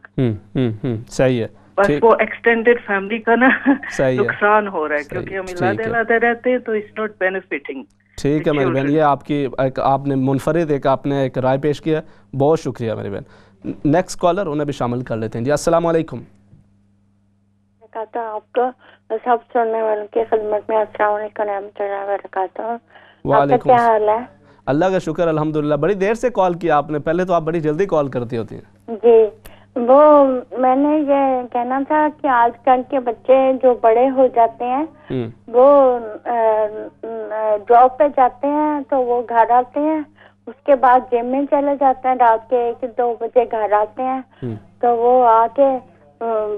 صحیح ہے. بس وہ ایکسٹینڈیڈ فیملی کا نا نقصان ہو رہا ہے کیونکہ ہم علیحدہ رہتے ہیں تو it's not benefiting. ٹھیک ہے میری بہن, یہ آپ نے منفرد آپ نے ایک رائے پیش کیا, بہت شکریہ میری بہن. نیکسٹ کالر انہیں بھی شامل کر لیتے ہیں. جی السلام علیکم. آپ کو سب سننے والوں کی خدمت میں السلام علیکم ورحمۃ اللہ وبرکاتہ. وعلیکم کیا حال ہے؟ اللہ کا شکر الحمدللہ. بڑی دیر سے کال کیا آپ نے, پہلے تو آپ بڑی جلدی کال کرتی ہوتی ہیں. جی وہ میں نے یہ کہنا تھا کہ آج کل کے بچے جو بڑے ہو جاتے ہیں وہ جاب پہ جاتے ہیں تو وہ گھر آتے ہیں, اس کے بعد جم میں چلے جاتے ہیں, رات کے 1-2 بجے گھر آتے ہیں تو وہ آ کے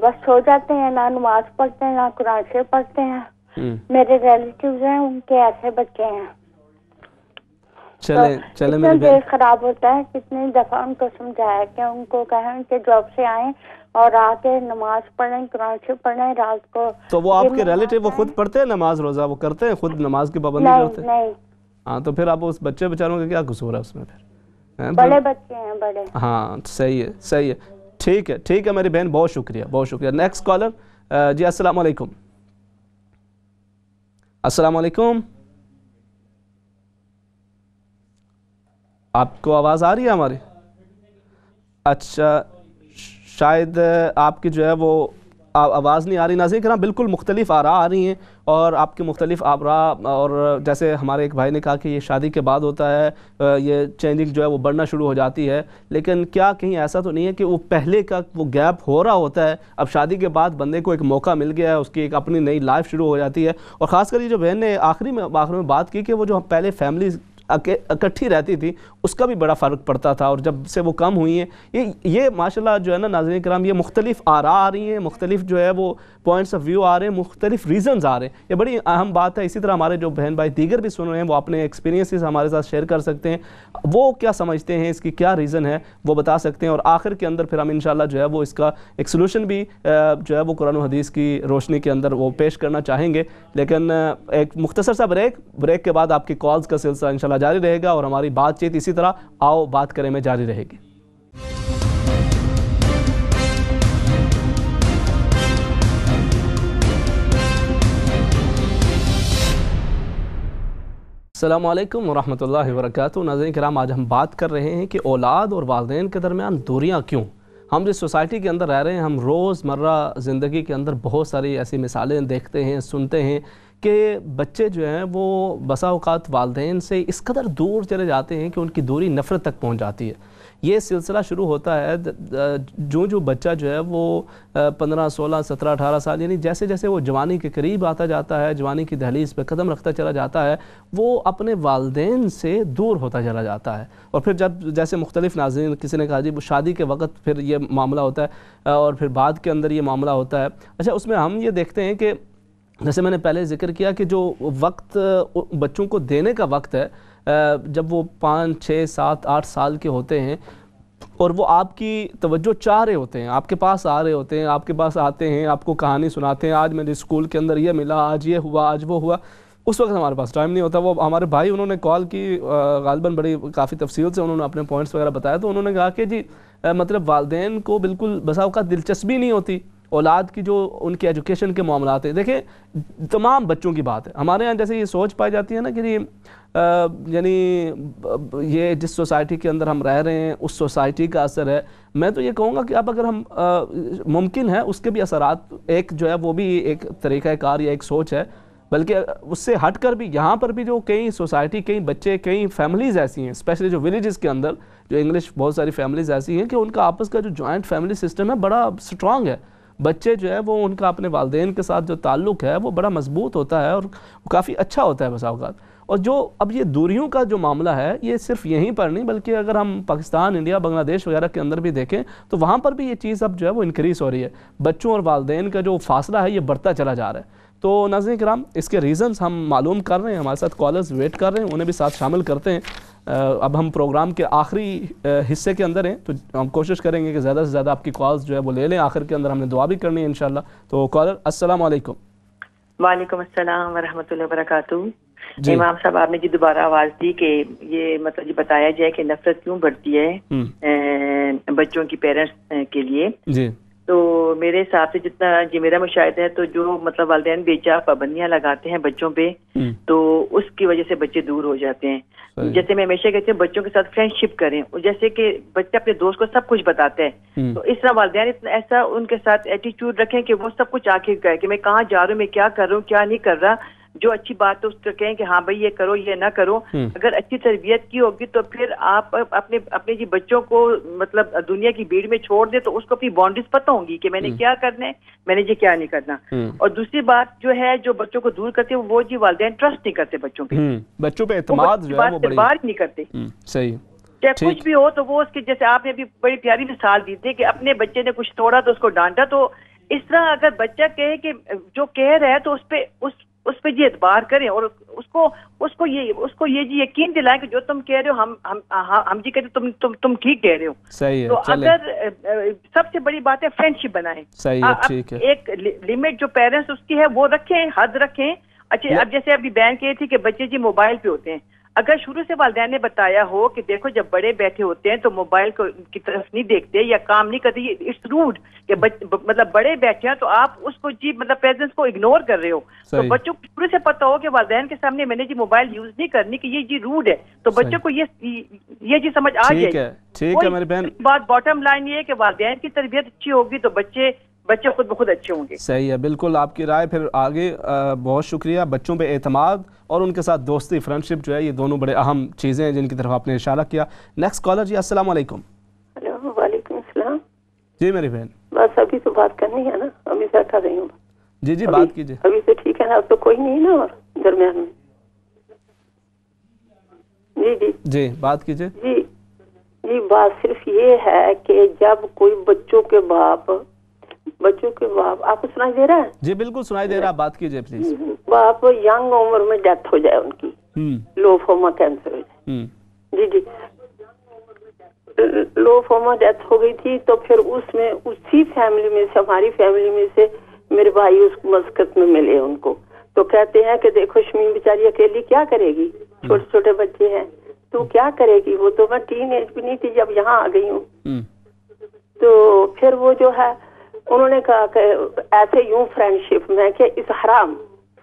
بس سو جاتے ہیں, نہ نماز پڑھتے ہیں نہ قرآن شریف پڑھتے ہیں. میرے ریلیٹیوز ہیں ان کے ایسے بچے ہیں. چلے میری بہن خراب ہوتا ہے. کتنی دفعہ ان کو سمجھایا کہ ان کو کہیں کہ جاب سے آئیں اور آ کے نماز پڑھیں, قرآن شریف پڑھیں رات کو. تو وہ آپ کے ریلیٹیو وہ خود پڑھتے ہیں نماز روزہ, وہ کرتے ہیں خود نماز کی پابندی کرتے ہیں؟ نہیں. ہاں تو پھر آپ اس بچے بیچاروں کا کیا قصور ہے اس میں پھر؟ بڑے بچے ہیں بڑے. ہاں صحیح ہے صحیح ہے. ٹھیک ہے میری بہن, بہت شکریہ. نیکسٹ کالر جی. السلام علیکم. السلام علیکم. آپ کو آواز آ رہی ہے ہماری؟ اچھا شاید آپ کی جو ہے وہ آواز نہیں آ رہی. ناظرین کرام بالکل مختلف آراء آ رہی ہیں اور آپ کے مختلف آراء, اور جیسے ہمارے ایک بھائی نے کہا کہ یہ شادی کے بعد ہوتا ہے, یہ چینجنگ جو ہے وہ بڑھنا شروع ہو جاتی ہے, لیکن کیا کہیں ایسا تو نہیں ہے کہ وہ پہلے کا وہ گیپ ہو رہا ہوتا ہے, اب شادی کے بعد بندے کو ایک موقع مل گیا ہے, اس کی ایک اپنی نئی لائف شروع ہو جاتی ہے. اور خاص کر یہ جو بہن نے آخر میں بات کی کہ وہ جو پہلے فیملی اکٹھی رہتی تھی اس کا بھی بڑا فرق پڑتا تھا, اور جب سے وہ کم ہوئی ہیں یہ ماشاءاللہ جو ہے نا ناظرین کرام, یہ مختلف آراء آ رہی ہیں, مختلف جو ہے وہ پوائنٹس آف ویو آ رہے ہیں, مختلف ریزنز آ رہے ہیں. یہ بڑی اہم بات ہے. اسی طرح ہمارے جو بہن بھائی دیگر بھی سن رہے ہیں وہ اپنے ایکسپیرینسز ہمارے ساتھ شیئر کر سکتے ہیں, وہ کیا سمجھتے ہیں, اس کی کیا ریزن ہے وہ بتا سکتے ہیں, اور آخر کے اندر پھر ہم انشاءاللہ جو ہے وہ اس کا ایک سلوشن بھی جو ہے وہ قرآن و حدیث کی روشنی کے اندر وہ پیش کرنا چاہیں گے. لیکن ایک مختصر سا بریک کے بعد آپ کی کالز کا سلسلہ انشاءاللہ جاری رہے گا, اور ہماری بات چیت اسی طرح آؤ بات کریں میں جاری رہے گی. السلام علیکم ورحمۃ اللہ وبرکاتہ. ناظرین کرام آج ہم بات کر رہے ہیں کہ اولاد اور والدین کے درمیان دوریاں کیوں. ہم جس سوسائٹی کے اندر رہ رہے ہیں, ہم روز مرہ زندگی کے اندر بہت ساری ایسی مثالیں دیکھتے ہیں, سنتے ہیں کہ بچے جو ہیں وہ بسا اوقات والدین سے اس قدر دور چلے جاتے ہیں کہ ان کی دوری نفرت تک پہنچ جاتی ہے. یہ سلسلہ شروع ہوتا ہے جو بچہ جو ہے وہ 15 16 17 18 سال, یعنی جیسے جیسے وہ جوانی کے قریب آتا جاتا ہے, جوانی کی دہلیز پہ قدم رکھتا چلا جاتا ہے, وہ اپنے والدین سے دور ہوتا چلا جاتا ہے. اور پھر جب جیسے مختلف ناظرین, کسی نے کہا جی شادی کے وقت پھر یہ معاملہ ہوتا ہے, اور پھر بعد کے اندر یہ معاملہ ہوتا ہے. اچھا اس میں ہم یہ دیکھتے ہیں کہ جیسے میں نے پہلے ذکر کیا کہ جو وقت بچوں کو دینے کا وقت ہے, جب وہ 5 6 7 8 سال کے ہوتے ہیں اور وہ آپ کی توجہ چاہ رہے ہوتے ہیں, آپ کے پاس آ رہے ہوتے ہیں, آپ کے پاس آتے ہیں, آپ کو کہانی سناتے ہیں, آج میرے اسکول کے اندر یہ ملا, آج یہ ہوا, آج وہ ہوا. اس وقت ہمارے پاس ٹائم نہیں ہوتا. وہ ہمارے بھائی انہوں نے کال کی, غالباً بڑی کافی تفصیل سے انہوں نے اپنے پوائنٹس وغیرہ بتایا, تو انہوں نے کہا کہ جی مطلب والدین کو بالکل بسا اوقات دلچسپی نہیں ہوتی اولاد کی جو ان کی ایجوکیشن کے معاملات ہیں. دیکھیں تمام بچوں کی بات ہے, ہمارے ہاں جیسے یہ سوچ پائی جاتی ہے نا کہ یعنی یہ جس سوسائٹی کے اندر ہم رہ رہے ہیں اس سوسائٹی کا اثر ہے. میں تو یہ کہوں گا کہ اب اگر ہم ممکن ہے اس کے بھی اثرات, ایک جو ہے وہ بھی ایک طریقہ کار یا ایک سوچ ہے, بلکہ اس سے ہٹ کر بھی یہاں پر بھی جو کئی سوسائٹی, کئی بچے, کئی فیملیز ایسی ہیں, اسپیشلی جو ولیجز کے اندر جو انگلش بہت ساری فیملیز ایسی ہیں کہ ان کا آپس کا جو جوائنٹ فیملی سسٹم ہے بڑا سٹرانگ ہے. بچے جو ہے وہ ان کا اپنے والدین کے ساتھ جو تعلق ہے وہ بڑا مضبوط ہوتا ہے اور کافی اچھا ہوتا ہے بسا اوقات. اور جو اب یہ دوریوں کا جو معاملہ ہے یہ صرف یہیں پر نہیں, بلکہ اگر ہم پاکستان, انڈیا, بنگلہ دیش وغیرہ کے اندر بھی دیکھیں تو وہاں پر بھی یہ چیز اب جو ہے وہ انکریز ہو رہی ہے. بچوں اور والدین کا جو فاصلہ ہے یہ بڑھتا چلا جا رہا ہے. تو ناظرین کرام اس کے ریزنز ہم معلوم کر رہے ہیں, ہمارے ساتھ کالرز ویٹ کر رہے ہیں, انہیں بھی ساتھ شامل کرتے ہیں. اب ہم پروگرام کے آخری حصے کے اندر ہیں تو ہم کوشش کریں گے کہ زیادہ سے زیادہ آپ کی کالز جو ہے وہ لے لیں. آخر کے اندر ہم نے دعا بھی کرنی ہے انشاءاللہ. تو کالر السلام علیکم. وعلیکم السلام ورحمۃ اللہ وبرکاتہ. امام صاحب آپ نے جی دوبارہ آواز دی کہ یہ مطلب بتایا جائے کہ نفرت کیوں بڑھتی ہے بچوں کی پیرنٹس کے لیے. جی تو میرے حساب سے جتنا جی میرا مشاہدہ ہے تو جو مطلب والدین بے جا پابندیاں لگاتے ہیں بچوں پہ تو اس کی وجہ سے بچے دور ہو جاتے ہیں. جیسے میں ہمیشہ کہتی ہوں بچوں کے ساتھ فرینڈ شپ کریں, اور جیسے کہ بچہ اپنے دوست کو سب کچھ بتاتا ہے تو اس طرح والدین ایسا ان کے ساتھ ایٹیٹیوڈ رکھیں کہ وہ سب کچھ آخر کہے کہ میں کہاں جا رہا ہوں, میں کیا کر رہا ہوں, کیا نہیں کر رہا. جو اچھی بات ہے اس کو کہیں کہ ہاں بھائی یہ کرو یہ نہ کرو. اگر اچھی تربیت کی ہوگی تو پھر آپ اپنے جی بچوں کو مطلب دنیا کی بھیڑ میں چھوڑ دیں تو اس کو اپنی باؤنڈریز پتہ ہوں گی کہ میں نے کیا کرنا ہے, میں نے جی کیا نہیں کرنا. اور دوسری بات جو ہے جو بچوں کو دور کرتے ہیں وہ جی والدین ٹرسٹ نہیں کرتے بچوں پہ, بچوں پہ اعتماد جو ہے وہ بڑی بار نہیں کرتے. صحیح, چاہے کچھ بھی ہو تو وہ اس کے جیسے آپ نے ابھی بڑی پیاری مثال دی تھی کہ اپنے بچے نے کچھ توڑا تو اس کو ڈانٹا. تو اس طرح اگر بچہ کہے کہ جو کہہ رہا ہے تو اس پہ اس پہ جی اعتبار کریں اور اس کو یہ جی یقین دلائیں کہ جو تم کہہ رہے ہو ہم جی کہتے ہیں تم ٹھیک کہہ رہے ہو. تو اگر سب سے بڑی بات ہے فرینڈ شپ بنائیں. ایک لمٹ جو پیرنٹس اس کی ہے وہ رکھیں, حد رکھیں. اچھا اب جیسے ابھی بہن کہی تھی کہ بچے جی موبائل پہ ہوتے ہیں, اگر شروع سے والدین نے بتایا ہو کہ دیکھو جب بڑے بیٹھے ہوتے ہیں تو موبائل کی طرف نہیں دیکھتے یا کام نہیں کرتے, اٹس روڈ کہ مطلب بڑے بیٹھے ہیں تو آپ اس کو جی مطلب پیرنٹس کو اگنور کر رہے ہو. تو بچوں کو شروع سے پتا ہو کہ والدین کے سامنے میں نے جی موبائل یوز نہیں کرنی کہ یہ جی روڈ ہے, تو بچوں کو یہ جی سمجھ آ جائے. ٹھیک ہے میری بہن, بات باٹم لائن یہ ہے کہ والدین کی تربیت اچھی ہوگی تو بچے خود بخود اچھے ہوں گے. صحیح ہے, بالکل آپ کی رائے. پھر آگے بہت شکریہ. بچوں پہ اعتماد اور ان کے ساتھ دوستی, فرینڈ شپ جو ہے, یہ دونوں بڑے اہم چیزیں ہیں جن کی طرف آپ نے اشارہ کیا. نیکسٹ کالر جی, السلام علیکم. ہلو, وعلیکم السلام. جی میری بہن, بس ابھی تو بات کرنی ہے نا, ابھی بیٹھا رہی ہوں. جی بات کیجیے. ابھی تو ٹھیک ہے نا, اب تو کوئی نہیں نا اور درمیان میں. جی بات کیجیے. جی بات صرف یہ ہے کہ جب کوئی بچوں کے باپ آپ کو سنائی دے رہا ہے؟ جی بالکل سنائی دے رہا ہے, بات کیجیے پلیز. باپ ینگ عمر میں ڈیتھ ہو جائے ان کی, لوفوما کینسر ہو جائے. جی لوفوما ڈیتھ ہو گئی تھی, تو پھر اس میں اسی فیملی میں سے, ہماری فیملی میں سے میرے بھائی اس مسکت میں ملے ان کو, تو کہتے ہیں کہ دیکھو شمیم بیچاری اکیلی کیا کرے گی, چھوٹے چھوٹے بچے ہیں, تو کیا کرے گی. وہ تو میں ٹین ایج بھی نہیں تھی جب یہاں آ گئی ہوں. تو پھر وہ جو ہے انہوں نے کہا کہ ایسے یوں فرینڈ شپ میں کہ اس حرام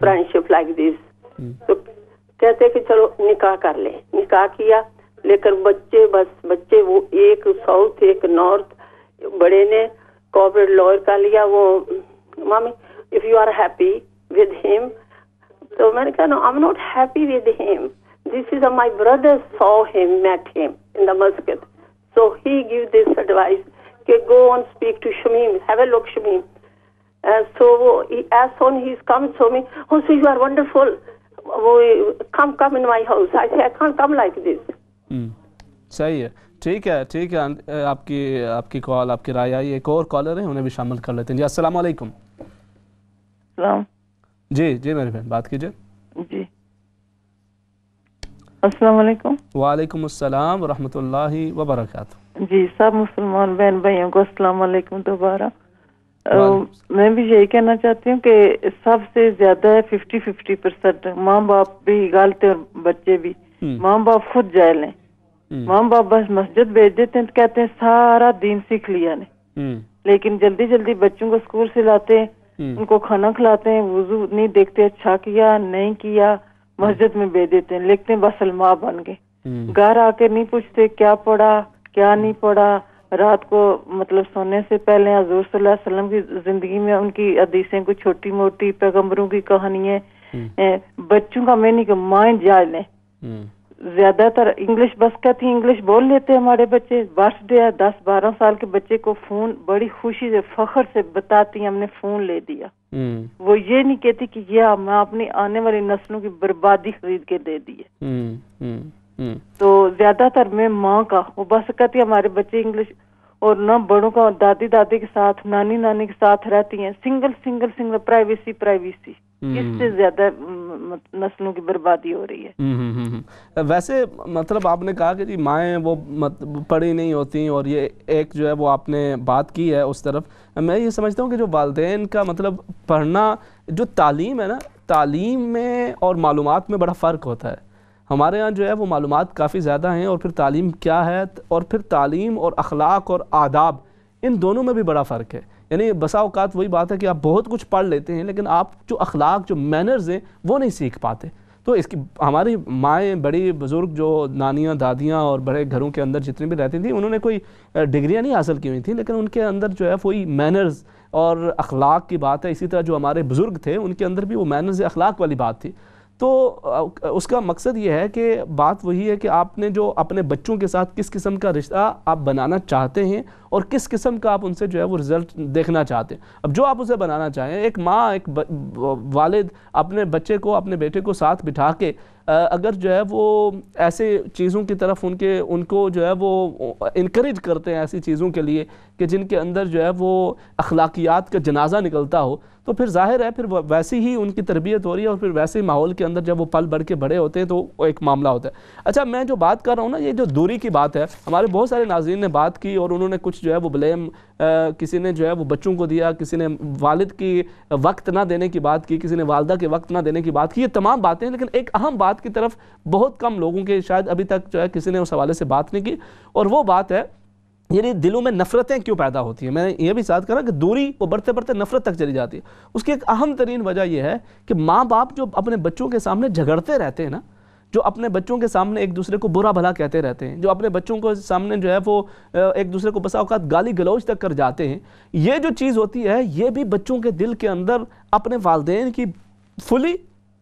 فرینڈ شپ لائک دس, تو کہتے کہ چلو نکاح کر لیں. نکاح کیا, لیکن بچے وہ ایک ساؤتھ ایک نارتھ. بڑے نے کارپوریٹ لائر کا لیا, وہ مامی if you are happy with him. تو میں نے کہا no, I am not happy with him. This is my brother saw him, met him in the masjid. So he gave this advice کہ go and speak to Shamim, have a look Shamim. So as soon he comes to me, oh so you are wonderful, come in my house. I say I can't come like this. صحیح ہے, ٹھیک ہے آپ کی کال, آپ کی رائے آئی. ایک اور کالر ہیں, انہیں بھی شامل کر لیتے ہیں. جی السلام علیکم. السلام. جی میری بہن بات کیجیے. جی السلام علیکم. وعلیکم السلام ورحمۃ اللہ وبرکاتہ. جی سب مسلمان بہن بھائیوں کو السلام علیکم دوبارہ. میں بھی یہی کہنا چاہتی ہوں کہ سب سے زیادہ ہے 50-50%. ماں باپ بھی غلط اور بچے بھی. ماں باپ خود جائے لیں. ماں باپ بس مسجد بھیج دیتے ہیں تو کہتے ہیں سارا دین سیکھ لیا نے, لیکن جلدی بچوں کو اسکول سے لاتے ہیں, ان کو کھانا کھلاتے ہیں, وضو نہیں دیکھتے اچھا کیا نہیں کیا, مسجد میں بھیج دیتے ہیں, لکھتے ہیں بس علماء بن گئے. گھر آ کے نہیں پوچھتے کیا پڑھا کیا نہیں پڑھا. رات کو مطلب سونے سے پہلے حضور صلی اللہ علیہ وسلم کی زندگی میں ان کی حدیثیں کوئی چھوٹی موٹی پیغمبروں کی کہانیاں. بچوں کا میں نہیں کہ مائنڈ جائے لیں. زیادہ تر انگلش بس کہتی ہیں, انگلش بول لیتے ہیں ہمارے بچے. برتھ ڈے ہے 10-12 سال کے بچے کو فون بڑی خوشی سے فخر سے بتاتی ہیں ہم نے فون لے دیا. وہ یہ نہیں کہتی کہ یہ میں اپنی آنے والی نسلوں کی بربادی خرید کے دے دی ہے. تو زیادہ تر میں ماں کا وہ بس کہتی ہے ہمارے بچے انگلش, اور نہ بڑوں کا دادی کے ساتھ نانی کے ساتھ رہتی ہیں. سنگل پرائیویسی اس سے زیادہ نسلوں کی بربادی ہو رہی ہے. ویسے مطلب آپ نے کہا کہ جی مائیں وہ پڑھی نہیں ہوتی, اور یہ ایک جو ہے وہ آپ نے بات کی ہے اس طرف. میں یہ سمجھتا ہوں کہ جو والدین کا مطلب پڑھنا, جو تعلیم ہے نا, تعلیم میں اور معلومات میں بڑا فرق ہوتا ہے. ہمارے ہاں جو ہے وہ معلومات کافی زیادہ ہیں, اور پھر تعلیم کیا ہے, اور پھر تعلیم اور اخلاق اور آداب ان دونوں میں بھی بڑا فرق ہے. یعنی بسا اوقات وہی بات ہے کہ آپ بہت کچھ پڑھ لیتے ہیں لیکن آپ جو اخلاق جو مینرز ہیں وہ نہیں سیکھ پاتے. تو اس کی ہماری مائیں, بڑی بزرگ جو نانیاں دادیاں اور بڑے گھروں کے اندر جتنی بھی رہتی تھیں, انہوں نے کوئی ڈگریاں نہیں حاصل کی ہوئی تھیں, لیکن ان کے اندر جو ہے وہی مینرز اور اخلاق کی بات ہے. اسی طرح جو ہمارے بزرگ تھے ان کے اندر بھی وہ مینرز اخلاق والی بات تھی. تو اس کا مقصد یہ ہے کہ بات وہی ہے کہ آپ نے جو اپنے بچوں کے ساتھ کس قسم کا رشتہ آپ بنانا چاہتے ہیں, اور کس قسم کا آپ ان سے جو ہے وہ رزلٹ دیکھنا چاہتے ہیں. اب جو آپ اسے بنانا چاہیں, ایک ماں, ایک والد اپنے بچے کو, اپنے بیٹے کو ساتھ بٹھا کے اگر جو ہے وہ ایسے چیزوں کی طرف ان کو جو ہے وہ انکریج کرتے ہیں ایسی چیزوں کے لیے کہ جن کے اندر جو ہے وہ اخلاقیات کا جنازہ نکلتا ہو, تو پھر ظاہر ہے پھر ویسی ہی ان کی تربیت ہو رہی ہے اور پھر ویسے ہی ماحول کے اندر جب وہ پل بڑھ کے بڑے ہوتے ہیں تو وہ ایک معاملہ ہوتا ہے. اچھا, میں جو بات کر رہا ہوں نا, یہ جو دوری کی بات ہے, ہمارے بہت سارے ناظرین نے بات کی اور انہوں نے کچھ جو ہے وہ بلیم کسی نے جو ہے وہ بچوں کو دیا, کسی نے والد کی وقت نہ دینے کی بات کی, کسی نے والدہ کے وقت نہ دینے کی بات کی. یہ تمام باتیں, لیکن ایک اہم بات کی طرف بہت کم لوگوں کے شاید ابھی تک جو ہے کسی نے اس حوالے سے بات نہیں کی, اور وہ بات ہے یعنی دلوں میں نفرتیں کیوں پیدا ہوتی ہیں. میں نے یہ بھی ساتھ کہا کہ دوری وہ بڑھتے بڑھتے نفرت تک چلی جاتی ہے. اس کی ایک اہم ترین وجہ یہ ہے کہ ماں باپ جو اپنے بچوں کے سامنے جھگڑتے رہتے ہیں نا, جو اپنے بچوں کے سامنے ایک دوسرے کو برا بھلا کہتے رہتے ہیں, جو اپنے بچوں کو سامنے جو ہے وہ ایک دوسرے کو بسا اوقات گالی گلوچ تک کر جاتے ہیں, یہ جو چیز ہوتی ہے یہ بھی بچوں کے دل کے اندر اپنے والدین کی فلی,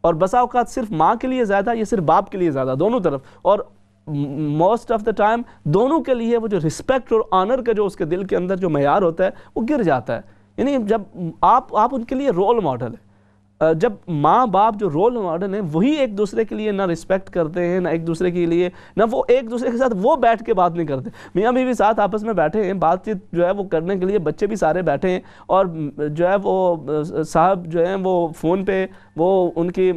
اور بسا اوقات صرف ماں کے لیے زیادہ یا صرف باپ کے لیے زیادہ, دونوں طرف, اور موسٹ آف دا ٹائم دونوں کے لیے وہ جو رسپیکٹ اور آنر کا جو اس کے دل کے اندر جو معیار ہوتا ہے وہ گر جاتا ہے. یعنی جب آپ ان کے لیے رول ماڈل ہے, جب ماں باپ جو رول ماڈل ہیں وہی ایک دوسرے کے لیے نہ رسپیکٹ کرتے ہیں, نہ ایک دوسرے کے لیے, نہ وہ ایک دوسرے کے ساتھ وہ بیٹھ کے بات نہیں کرتے. میاں بیوی ساتھ آپس میں بیٹھے ہیں, بات چیت جو ہے وہ کرنے کے لیے بچے بھی سارے بیٹھے ہیں, اور جو ہے وہ صاحب جو ہیں وہ فون پہ وہ ان کی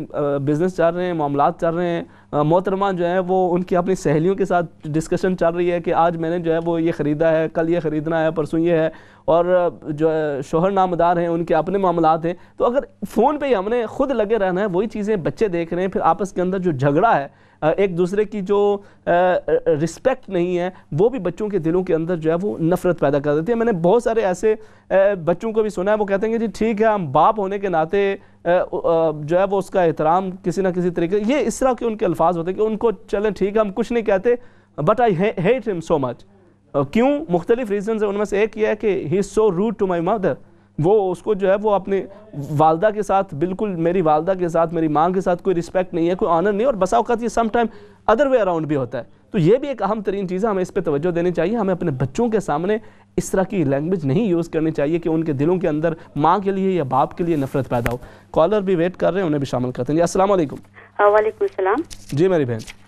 بزنس چل رہے ہیں, معاملات چل رہے ہیں, محترمہ جو ہے وہ ان کی اپنی سہیلیوں کے ساتھ ڈسکشن چل رہی ہے کہ آج میں نے جو ہے وہ یہ خریدا ہے, کل یہ خریدنا ہے, پرسوں یہ ہے, اور جو شوہر نامدار ہیں ان کے اپنے معاملات ہیں. تو اگر فون پہ ہی ہم نے خود لگے رہنا ہے, وہی چیزیں بچے دیکھ رہے ہیں, پھر آپس کے اندر جو جھگڑا ہے, ایک دوسرے کی جو رسپیکٹ نہیں ہے, وہ بھی بچوں کے دلوں کے اندر جو ہے وہ نفرت پیدا کر دیتی ہے. میں نے بہت سارے ایسے بچوں کو بھی سنا ہے, وہ کہتے ہیں کہ جی ٹھیک ہے, ہم باپ ہونے کے ناطے جو ہے وہ اس کا احترام کسی نہ کسی طریقے, یہ اس طرح کے ان کے الفاظ ہوتے ہیں کہ ان کو چلیں ٹھیک ہے ہم کچھ نہیں کہتے, بٹ آئی ہیٹ ہم سو مچ. کیوں؟ مختلف ریزنز ہیں, ان میں سے ایک یہ ہے کہ ہی از سو روڈ ٹو مائی مدر, وہ اس کو جو ہے وہ اپنی والدہ کے ساتھ بالکل, میری والدہ کے ساتھ, میری ماں کے ساتھ کوئی رسپیکٹ نہیں ہے, کوئی آنر نہیں, اور بسا اوقات یہ some time other way around بھی ہوتا ہے. تو یہ بھی ایک اہم ترین چیز ہے, ہمیں اس پہ توجہ دینی چاہیے. ہمیں اپنے بچوں کے سامنے اس طرح کی لینگویج نہیں یوز کرنی چاہیے کہ ان کے دلوں کے اندر ماں کے لیے یا باپ کے لیے نفرت پیدا ہو. کالر بھی ویٹ کر رہے ہیں, انہیں بھی شامل کرتے ہیں. جی السلام علیکم. وعلیکم السلام. جی میری بہن.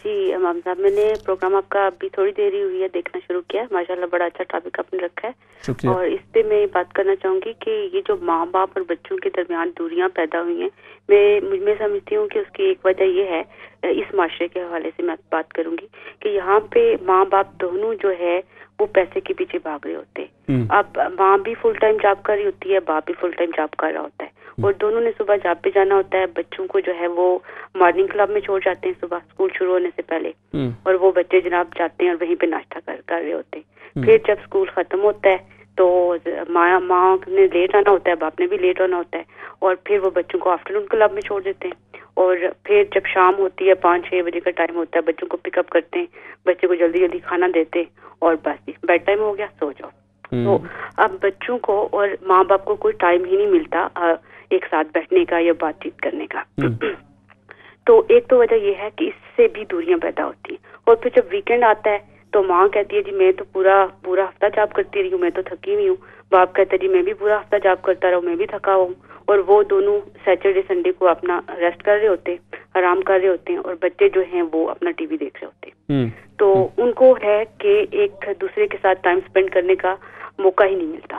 جی امام صاحب, میں نے پروگرام آپ کا ابھی تھوڑی دیر ہی ہوئی ہے دیکھنا شروع کیا, ماشاءاللہ بڑا اچھا ٹاپک آپ نے رکھا ہے, اور اس پہ میں بات کرنا چاہوں گی کہ یہ جو ماں باپ اور بچوں کے درمیان دوریاں پیدا ہوئی ہیں, میں سمجھتی ہوں کہ اس کی ایک وجہ یہ ہے, اس معاشرے کے حوالے سے میں بات کروں گی کہ یہاں پہ ماں باپ دونوں جو ہے وہ پیسے کے پیچھے بھاگ رہے ہوتے ہیں. اب ماں بھی فل ٹائم جاب کر رہی ہوتی ہے, باپ بھی فل ٹائم جاب کر رہا ہوتا ہے, اور دونوں نے صبح جاب پہ جانا ہوتا ہے. بچوں کو جو ہے وہ مارننگ کلب میں چھوڑ جاتے ہیں صبح اسکول شروع ہونے سے پہلے, اور وہ بچے جناب جاتے ہیں اور وہیں پہ ناشتہ کر رہے ہوتے ہیں. پھر جب اسکول ختم ہوتا ہے تو ماں نے لیٹ آنا ہوتا ہے, باپ نے بھی لیٹ آنا ہوتا ہے, اور پھر وہ بچوں کو آفٹر نون کلب میں چھوڑ دیتے ہیں. اور پھر جب شام ہوتی ہے 5-6 بجے کا ٹائم ہوتا ہے, بچوں کو پک اپ کرتے ہیں, بچے کو جلدی جلدی کھانا دیتے ہیں, اور بس بیڈ ٹائم ہو گیا, سو جاؤ. تو اب بچوں کو اور ماں باپ کو کوئی ٹائم ہی نہیں ملتا ایک ساتھ بیٹھنے کا یا بات چیت کرنے کا. تو ایک تو وجہ یہ ہے کہ اس سے بھی دوریاں پیدا ہوتی ہیں. اور پھر جب ویکینڈ آتا ہے تو ماں کہتی ہے جی میں تو پورا ہفتہ جاب کرتی رہی ہوں, میں تو تھکی ہوئی ہوں. باپ کہتا ہے جی میں بھی پورا ہفتہ جاب کرتا رہا ہوں, میں بھی تھکا ہوں. اور وہ دونوں سیٹرڈے سنڈے کو اپنا ریسٹ کر رہے ہوتے ہیں, آرام کر رہے ہوتے ہیں, اور بچے جو ہیں وہ اپنا ٹی وی دیکھ رہے ہوتے ہیں. تو ان کو ہے کہ ایک دوسرے کے ساتھ ٹائم سپینڈ کرنے کا موقع ہی نہیں ملتا.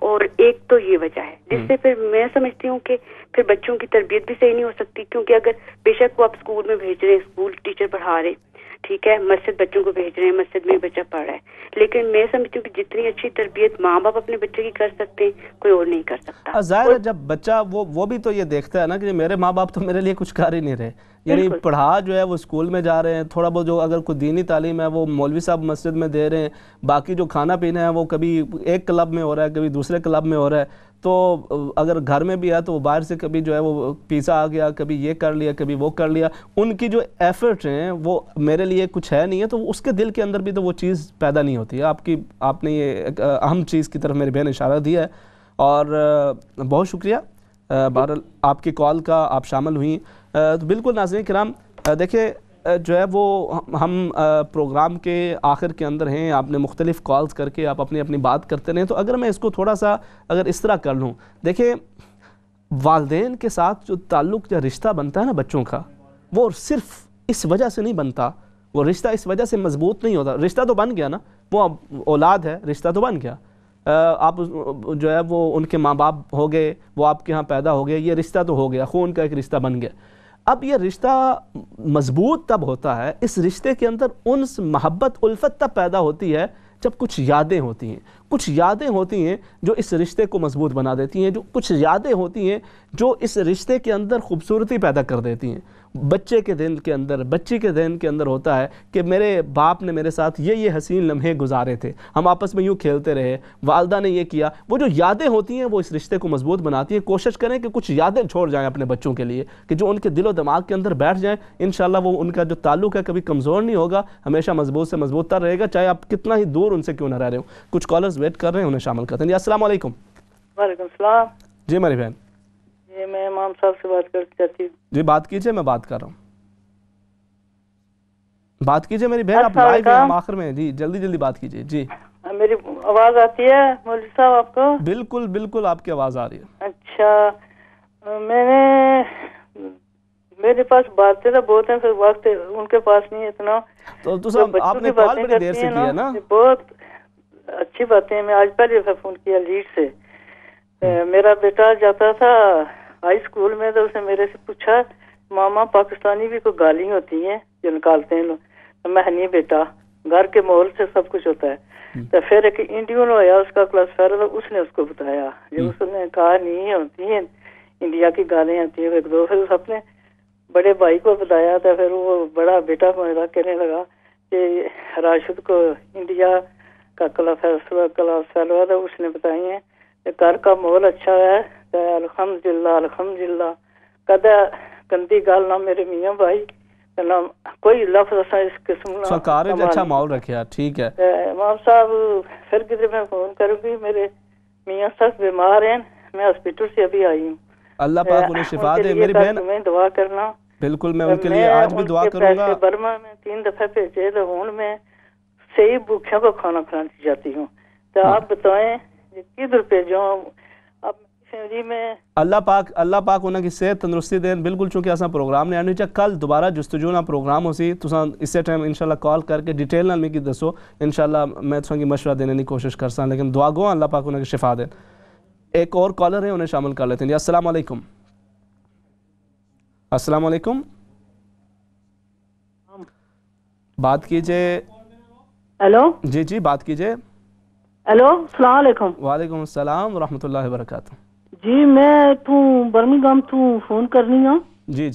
اور ایک تو یہ وجہ ہے جس سے پھر میں سمجھتی ہوں کہ پھر بچوں کی تربیت بھی صحیح نہیں ہو سکتی, کیونکہ اگر بے شک وہ آپ اسکول میں بھیج رہے ہیں, اسکول ٹیچر پڑھا رہے, ٹھیک ہے, مسجد بچوں کو بھیج رہے ہیں, مسجد میں بچہ پڑھ رہا ہے, لیکن میں سمجھتی ہوں کہ جتنی اچھی تربیت ماں باپ اپنے بچے کی کر سکتے ہیں کوئی اور نہیں کر سکتا. ظاہر ہے جب بچہ وہ بھی تو یہ دیکھتا ہے نا کہ میرے ماں باپ تو میرے لیے کچھ کر ہی نہیں رہے, یعنی پڑھا جو ہے وہ اسکول میں جا رہے ہیں, تھوڑا بہت جو اگر کوئی دینی تعلیم ہے وہ مولوی صاحب مسجد میں دے رہے ہیں, باقی جو کھانا پینا ہے وہ کبھی ایک کلب میں ہو رہا ہے, کبھی دوسرے کلب میں ہو رہا ہے. تو اگر گھر میں بھی ہے تو وہ باہر سے کبھی جو ہے وہ پیزا آ گیا, کبھی یہ کر لیا, کبھی وہ کر لیا. ان کی جو ایفرٹ ہیں وہ میرے لیے کچھ ہے نہیں ہے, تو اس کے دل کے اندر بھی تو وہ چیز پیدا نہیں ہوتی ہے. آپ نے یہ ایک اہم چیز کی طرف میری بہن اشارہ دیا ہے, اور بہت شکریہ بہرحال آپ کی کال کا, آپ شامل ہوئیں. تو بالکل ناظرین کرام, دیکھیں جو ہے وہ ہم پروگرام کے آخر کے اندر ہیں، آپ نے مختلف کالز کر کے آپ اپنی اپنی بات کرتے رہیں، تو اگر میں اس کو تھوڑا سا اگر اس طرح کر لوں، دیکھیں والدین کے ساتھ جو تعلق یا رشتہ بنتا ہے نا بچوں کا، وہ صرف اس وجہ سے نہیں بنتا، وہ رشتہ اس وجہ سے مضبوط نہیں ہوتا. رشتہ تو بن گیا نا، وہ اولاد ہے، رشتہ تو بن گیا. آپ جو ہے وہ ان کے ماں باپ ہو گئے، وہ آپ کے ہاں پیدا ہو گئے، یہ رشتہ تو ہو گیا، خون کا ایک رشتہ بن گیا. اب یہ رشتہ مضبوط تب ہوتا ہے، اس رشتے کے اندر انس، محبت، الفت تب پیدا ہوتی ہے جب کچھ یادیں ہوتی ہیں. کچھ یادیں ہوتی ہیں جو اس رشتے کو مضبوط بنا دیتی ہیں، جو کچھ یادیں ہوتی ہیں جو اس رشتے کے اندر خوبصورتی پیدا کر دیتی ہیں. بچے کے دل کے اندر، بچی کے ذہن کے اندر ہوتا ہے کہ میرے باپ نے میرے ساتھ یہ حسین لمحے گزارے تھے، ہم آپس میں یوں کھیلتے رہے، والدہ نے یہ کیا. وہ جو یادیں ہوتی ہیں وہ اس رشتے کو مضبوط بناتی ہیں. کوشش کریں کہ کچھ یادیں چھوڑ جائیں اپنے بچوں کے لیے کہ جو ان کے دل و دماغ کے اندر بیٹھ جائیں. انشاءاللہ وہ ان کا جو تعلق ہے کبھی کمزور نہیں ہوگا، ہمیشہ مضبوط سے مضبوط تر رہے گا، چاہے آپ کتنا ہی دور ان سے کیوں نہ رہ رہے ہوں. کچھ کالرز ویٹ کر رہے ہیں، انہیں شامل کرتے ہیں. السلام علیکم. وعلیکم السلام. جی میری بہن. جی میں امام صاحب سے بات کرنا چاہتی ہوں. جی بات کیجئے، میں بات کر رہا ہوں. بات کیجئے میری بہن، آپ لائیو ہیں، ہم آخر میں. جی جلدی جلدی بات کیجئے. جی میری آواز آتی ہے مولوی صاحب آپ کو؟ بالکل بالکل آپ کی آواز آ رہی ہے. اچھا، میرے پاس باتیں تو بہت ہیں، پھر وقت ان کے پاس نہیں ہے اتنا. تو صاحب آپ نے کال بڑی دیر سے کی ہے نا. بہت اچھی باتیں. میں آج پہلے فون کیا لیڈ سے. میرا بیٹا جاتا تھا ہائی اسکول میں، تو اس نے میرے سے پوچھا ماما پاکستانی بھی کوئی گالی ہوتی ہیں جو نکالتے ہیں لوگ؟ میں نہیں بیٹا، گھر کے ماحول سے سب کچھ ہوتا ہے. تو پھر ایک انٹرویو ہوا اس کا کلاس فیئر، اس نے اس کو بتایا، جو اس نے کہا نہیں ہوتی ہیں انڈیا کی گالیاں ہوتی ہیں ایک دو. پھر اس اپنے بڑے بھائی کو بتایا تھا، پھر وہ بڑا بیٹا میرا کہنے لگا کہ راشد کو انڈیا کا کلاس فیئر ہوا تھا، اس نے بتائی ہیں کہ گھر کا ماحول اچھا ہے. الحمدللہ الحمدللہ. کدا گندی گال نہ میرے میاں بھائی نہ کوئی لفظ ایسا اس قسم نہ. سرکار اچھا ماحول رکھیا. ٹھیک ہے امام صاحب، پھر کدھر میں فون کروں گی. میرے میاں سخت بیمار ہیں، میں ہاسپٹل سے ابھی آئی ہوں. اللہ پاک انہیں شفا دے. میری بہن تمہیں دعا کرنا. بالکل میں ان کے لیے آج بھی دعا کروں گا. برما میں 3 دفعہ بھیجے تو ہوں میں صحیح بھوکھوں کو کھانا کھلانا چاہتی ہوں. تو آپ بتائیں کدھر بھیجوں؟ اللہ پاک انہاں کی صحت تندرستی دین. بالکل چونکہ اساں پروگرام نے آنے چاہ کل دوبارہ جستجو نہ پروگرام ہو سی، تساں اسے ٹائم انشاءاللہ کال کر کے ڈیٹیل نال مکی دسو. انشاءاللہ میں تساں کی مشورہ دینے کی کوشش کرساں، لیکن دعا گو اللہ پاک انہاں کی شفا دین. ایک اور کالر ہے، انہیں شامل کر لیتے ہیں. السلام علیکم. السلام علیکم. بات کیجئے. ہیلو. جی بات کیجئے. ہیلو السلام علیکم. وعلیکم السلام ورحمۃ اللہ وبرکاتہ. جی میں برمنگھم تو فون کرنی ہوں. جی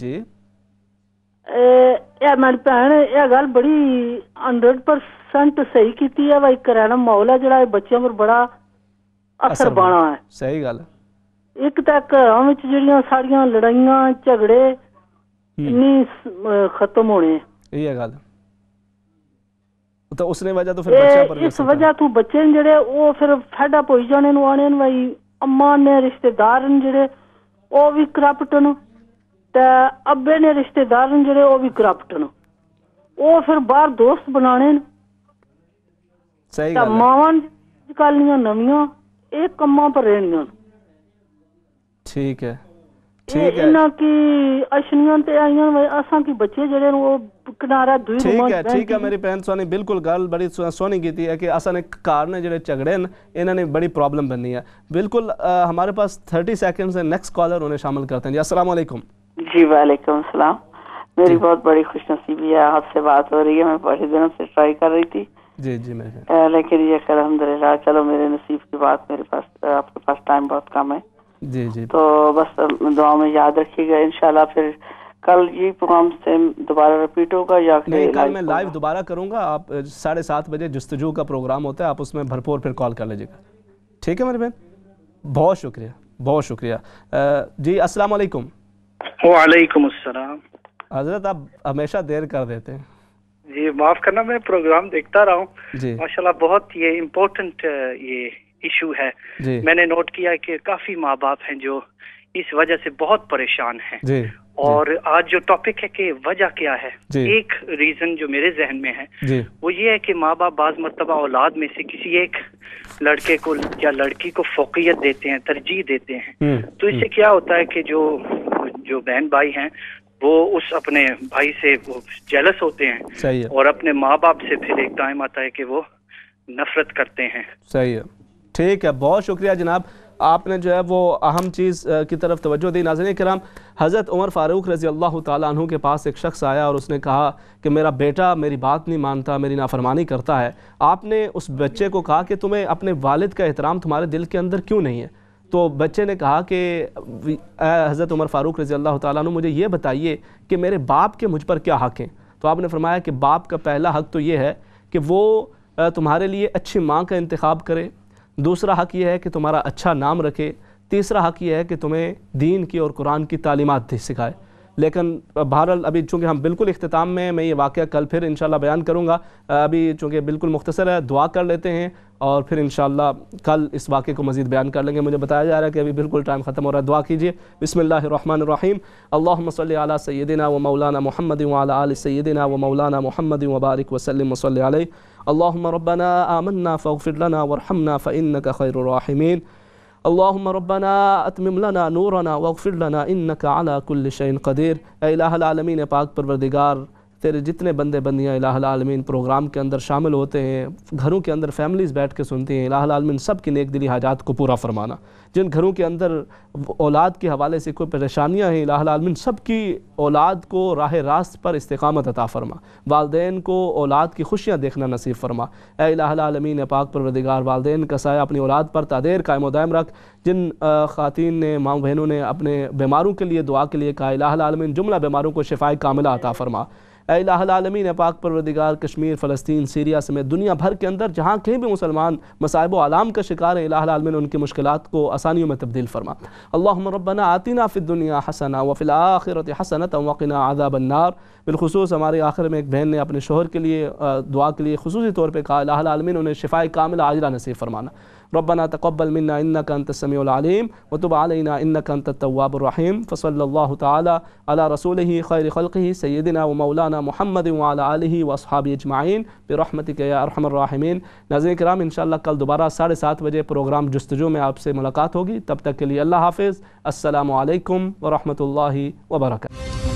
میری بھن یہ گل بڑی 100% صحیح کیتی ہے. بھائی کرانا ماحول ہے جڑا بچوں پر بڑا اثر بانا ہے. صحیح گل. ایک تو گھراں وچ جڑیاں ساریاں لڑائیاں جھگڑے نہیں ختم ہونے. یہ گل تو اس نے وجہ تو پھر بچے پر اس وجہ تو بچے جڑے وہ پھر فیڈ اپ ہوئی جانے نو آنے بھائی اما نے رشتے دار جڑے وہ بھی کرپٹ ن تے ابے نے رشتے دار جڑے وہ بھی کرپٹ ن. وہ پھر باہر دوست بنانے صحیح ماواں نکالنیاں نویاں ایک کماں پر رہنیاں. ٹھیک ہے انہاں کی اشنیاں تے آئیاں اساں کی بچے جڑے وہ کنارہ دوئی روماں. ٹھیک ہے میری بہن سونی بالکل گل بڑی سونی کیتی ہے کہ اساں نے کار نے جڑے جھگڑے انہاں نے بڑی پرابلم بننی ہے. بالکل ہمارے پاس 30 سیکنڈز ہیں. نیکسٹ کالر انہیں شامل کرتے ہیں. السلام علیکم. جی وعلیکم السلام. میری بہت بڑی خوش نصیبی ہے، آپ سے بات ہو رہی ہے. میں بڑے دنوں سے ٹرائی کر رہی تھی. جی لیکن یہ الحمدللہ چلو میرے نصیب کی بات. میرے پاس آپ کے پاس ٹائم بہت کم ہے. جی تو بس دعا میں یاد رکھیے گا. انشاءاللہ پھر کل یہ پروگرام سے دوبارہ ریپیٹ ہوگا یا نہیں؟ کل میں لائیو دوبارہ کروں گا. آپ 7:30 بجے جستجو کا پروگرام ہوتا ہے، آپ اس میں بھرپور پھر کال کر لیجیے گا. ٹھیک ہے میری بہن، بہت شکریہ بہت شکریہ. جی السلام علیکم. وعلیکم السلام. حضرت آپ ہمیشہ دیر کر دیتے ہیں. جی معاف کرنا، میں پروگرام دیکھتا رہا ہوں. جی ماشاءاللہ بہت یہ امپورٹنٹ یہ ایشو ہے. میں نے نوٹ کیا کہ کافی ماں باپ ہیں جو اس وجہ سے بہت پریشان ہیں. اور آج جو ٹاپک ہے کہ وجہ کیا ہے، ایک ریزن جو میرے ذہن میں ہے وہ یہ ہے کہ ماں باپ بعض مرتبہ اولاد میں سے کسی ایک لڑکے کو یا لڑکی کو فوقیت دیتے ہیں، ترجیح دیتے ہیں، تو اس سے کیا ہوتا ہے کہ جو بہن بھائی ہیں وہ اس اپنے بھائی سے وہ جیلس ہوتے ہیں اور اپنے ماں باپ سے پھر ایک ٹائم آتا ہے کہ وہ نفرت کرتے ہیں۔ صحیح ہے، ٹھیک ہے، بہت شکریہ جناب، آپ نے جو ہے وہ اہم چیز کی طرف توجہ دی۔ ناظرین کرام، حضرت عمر فاروق رضی اللہ تعالیٰ عنہ کے پاس ایک شخص آیا اور اس نے کہا کہ میرا بیٹا میری بات نہیں مانتا، میری نافرمانی کرتا ہے۔ آپ نے اس بچے کو کہا کہ تمہیں اپنے والد کا احترام تمہارے دل کے اندر کیوں نہیں ہے؟ تو بچے نے کہا کہ حضرت عمر فاروق رضی اللہ تعالیٰ عنہ مجھے یہ بتائیے کہ میرے باپ کے مجھ پر کیا حق ہیں؟ تو آپ نے فرمایا کہ باپ کا پہلا حق تو یہ ہے کہ وہ تمہارے لیے اچھی ماں کا انتخاب کرے، دوسرا حق یہ ہے کہ تمہارا اچھا نام رکھے، تیسرا حق یہ ہے کہ تمہیں دین کی اور قرآن کی تعلیمات سکھائے۔ لیکن بہرحال ابھی چونکہ ہم بالکل اختتام میں یہ واقعہ کل پھر انشاءاللہ بیان کروں گا، ابھی چونکہ بالکل مختصر ہے، دعا کر لیتے ہیں اور پھر انشاءاللہ کل اس واقعے کو مزید بیان کر لیں گے۔ مجھے بتایا جا رہا ہے کہ ابھی بالکل ٹائم ختم ہو رہا ہے، دعا کیجئے۔ بسم اللہ الرحمن الرحیم، اللہم صلی علی سیدنا و مولانا محمد وعلی آل سیدنا و مولانا محمد وبارک وسلم وصلی علیہ۔ اللہم ربنا آمنا فاغفر لنا وارحمنا فإنک خیر الراحمین۔ اللہم ربنا اتمم لنا نورنا واغفر لنا انک علی کل شیء قدیر۔ اے الہ العالمین پاک پروردگار، تیرے جتنے بندے بندیاں الہ العالمین پروگرام کے اندر شامل ہوتے ہیں، گھروں کے اندر فیملیز بیٹھ کے سنتے ہیں، الہ العالمین سب کی نیک دلی حاجات کو پورا فرمانا۔ جن گھروں کے اندر اولاد کے حوالے سے کوئی پریشانیاں ہیں، الہ العالمین سب کی اولاد کو راہ راست پر استقامت عطا فرما، والدین کو اولاد کی خوشیاں دیکھنا نصیب فرما۔ اے الہ العالمین پاک پروردگار، والدین کا سایہ اپنی اولاد پر تا دیر قائم و دائم رکھ۔ جن خواتین نے، ماں بہنوں نے اپنے بیماروں کے لیے دعا کے لیے کہا، الہ العالمین جملہ بیماروں کو شفائے کاملہ عطا فرما۔ اے الہ العالمین پاک پروردگار، کشمیر، فلسطین، سیریا سمیت دنیا بھر کے اندر جہاں کہیں بھی مسلمان مصائب و آلام کا شکار ہیں، الہ العالمین ان کی مشکلات کو آسانیوں میں تبدیل فرما۔ اللہم ربنا آتنا فی الدنیا حسنہ وفی الآخرۃ حسنۃ وقنا عذاب النار۔ بالخصوص ہمارے آخر میں ایک بہن نے اپنے شوہر کے لیے دعا کے لیے خصوصی طور پہ کہا، الہ العالمین انہیں شفائے کاملہ عاجلہ نصیب فرمانا۔ ربنا تقبل منا انك انت السميع العليم وتب علينا انك انت التواب الرحيم فصلى الله تعالى على رسوله خير خلقه سيدنا ومولانا محمد وعلى اله واصحابه اجمعين برحمتك يا ارحم الراحمين۔ ناظرین کرام، انشاءاللہ کل دوبارہ 7:30 بجے پروگرام جستجو میں آپ سے ملاقات ہوگی، تب تک کے لیے اللہ حافظ، السلام علیکم ورحمۃ اللہ وبرکاتہ۔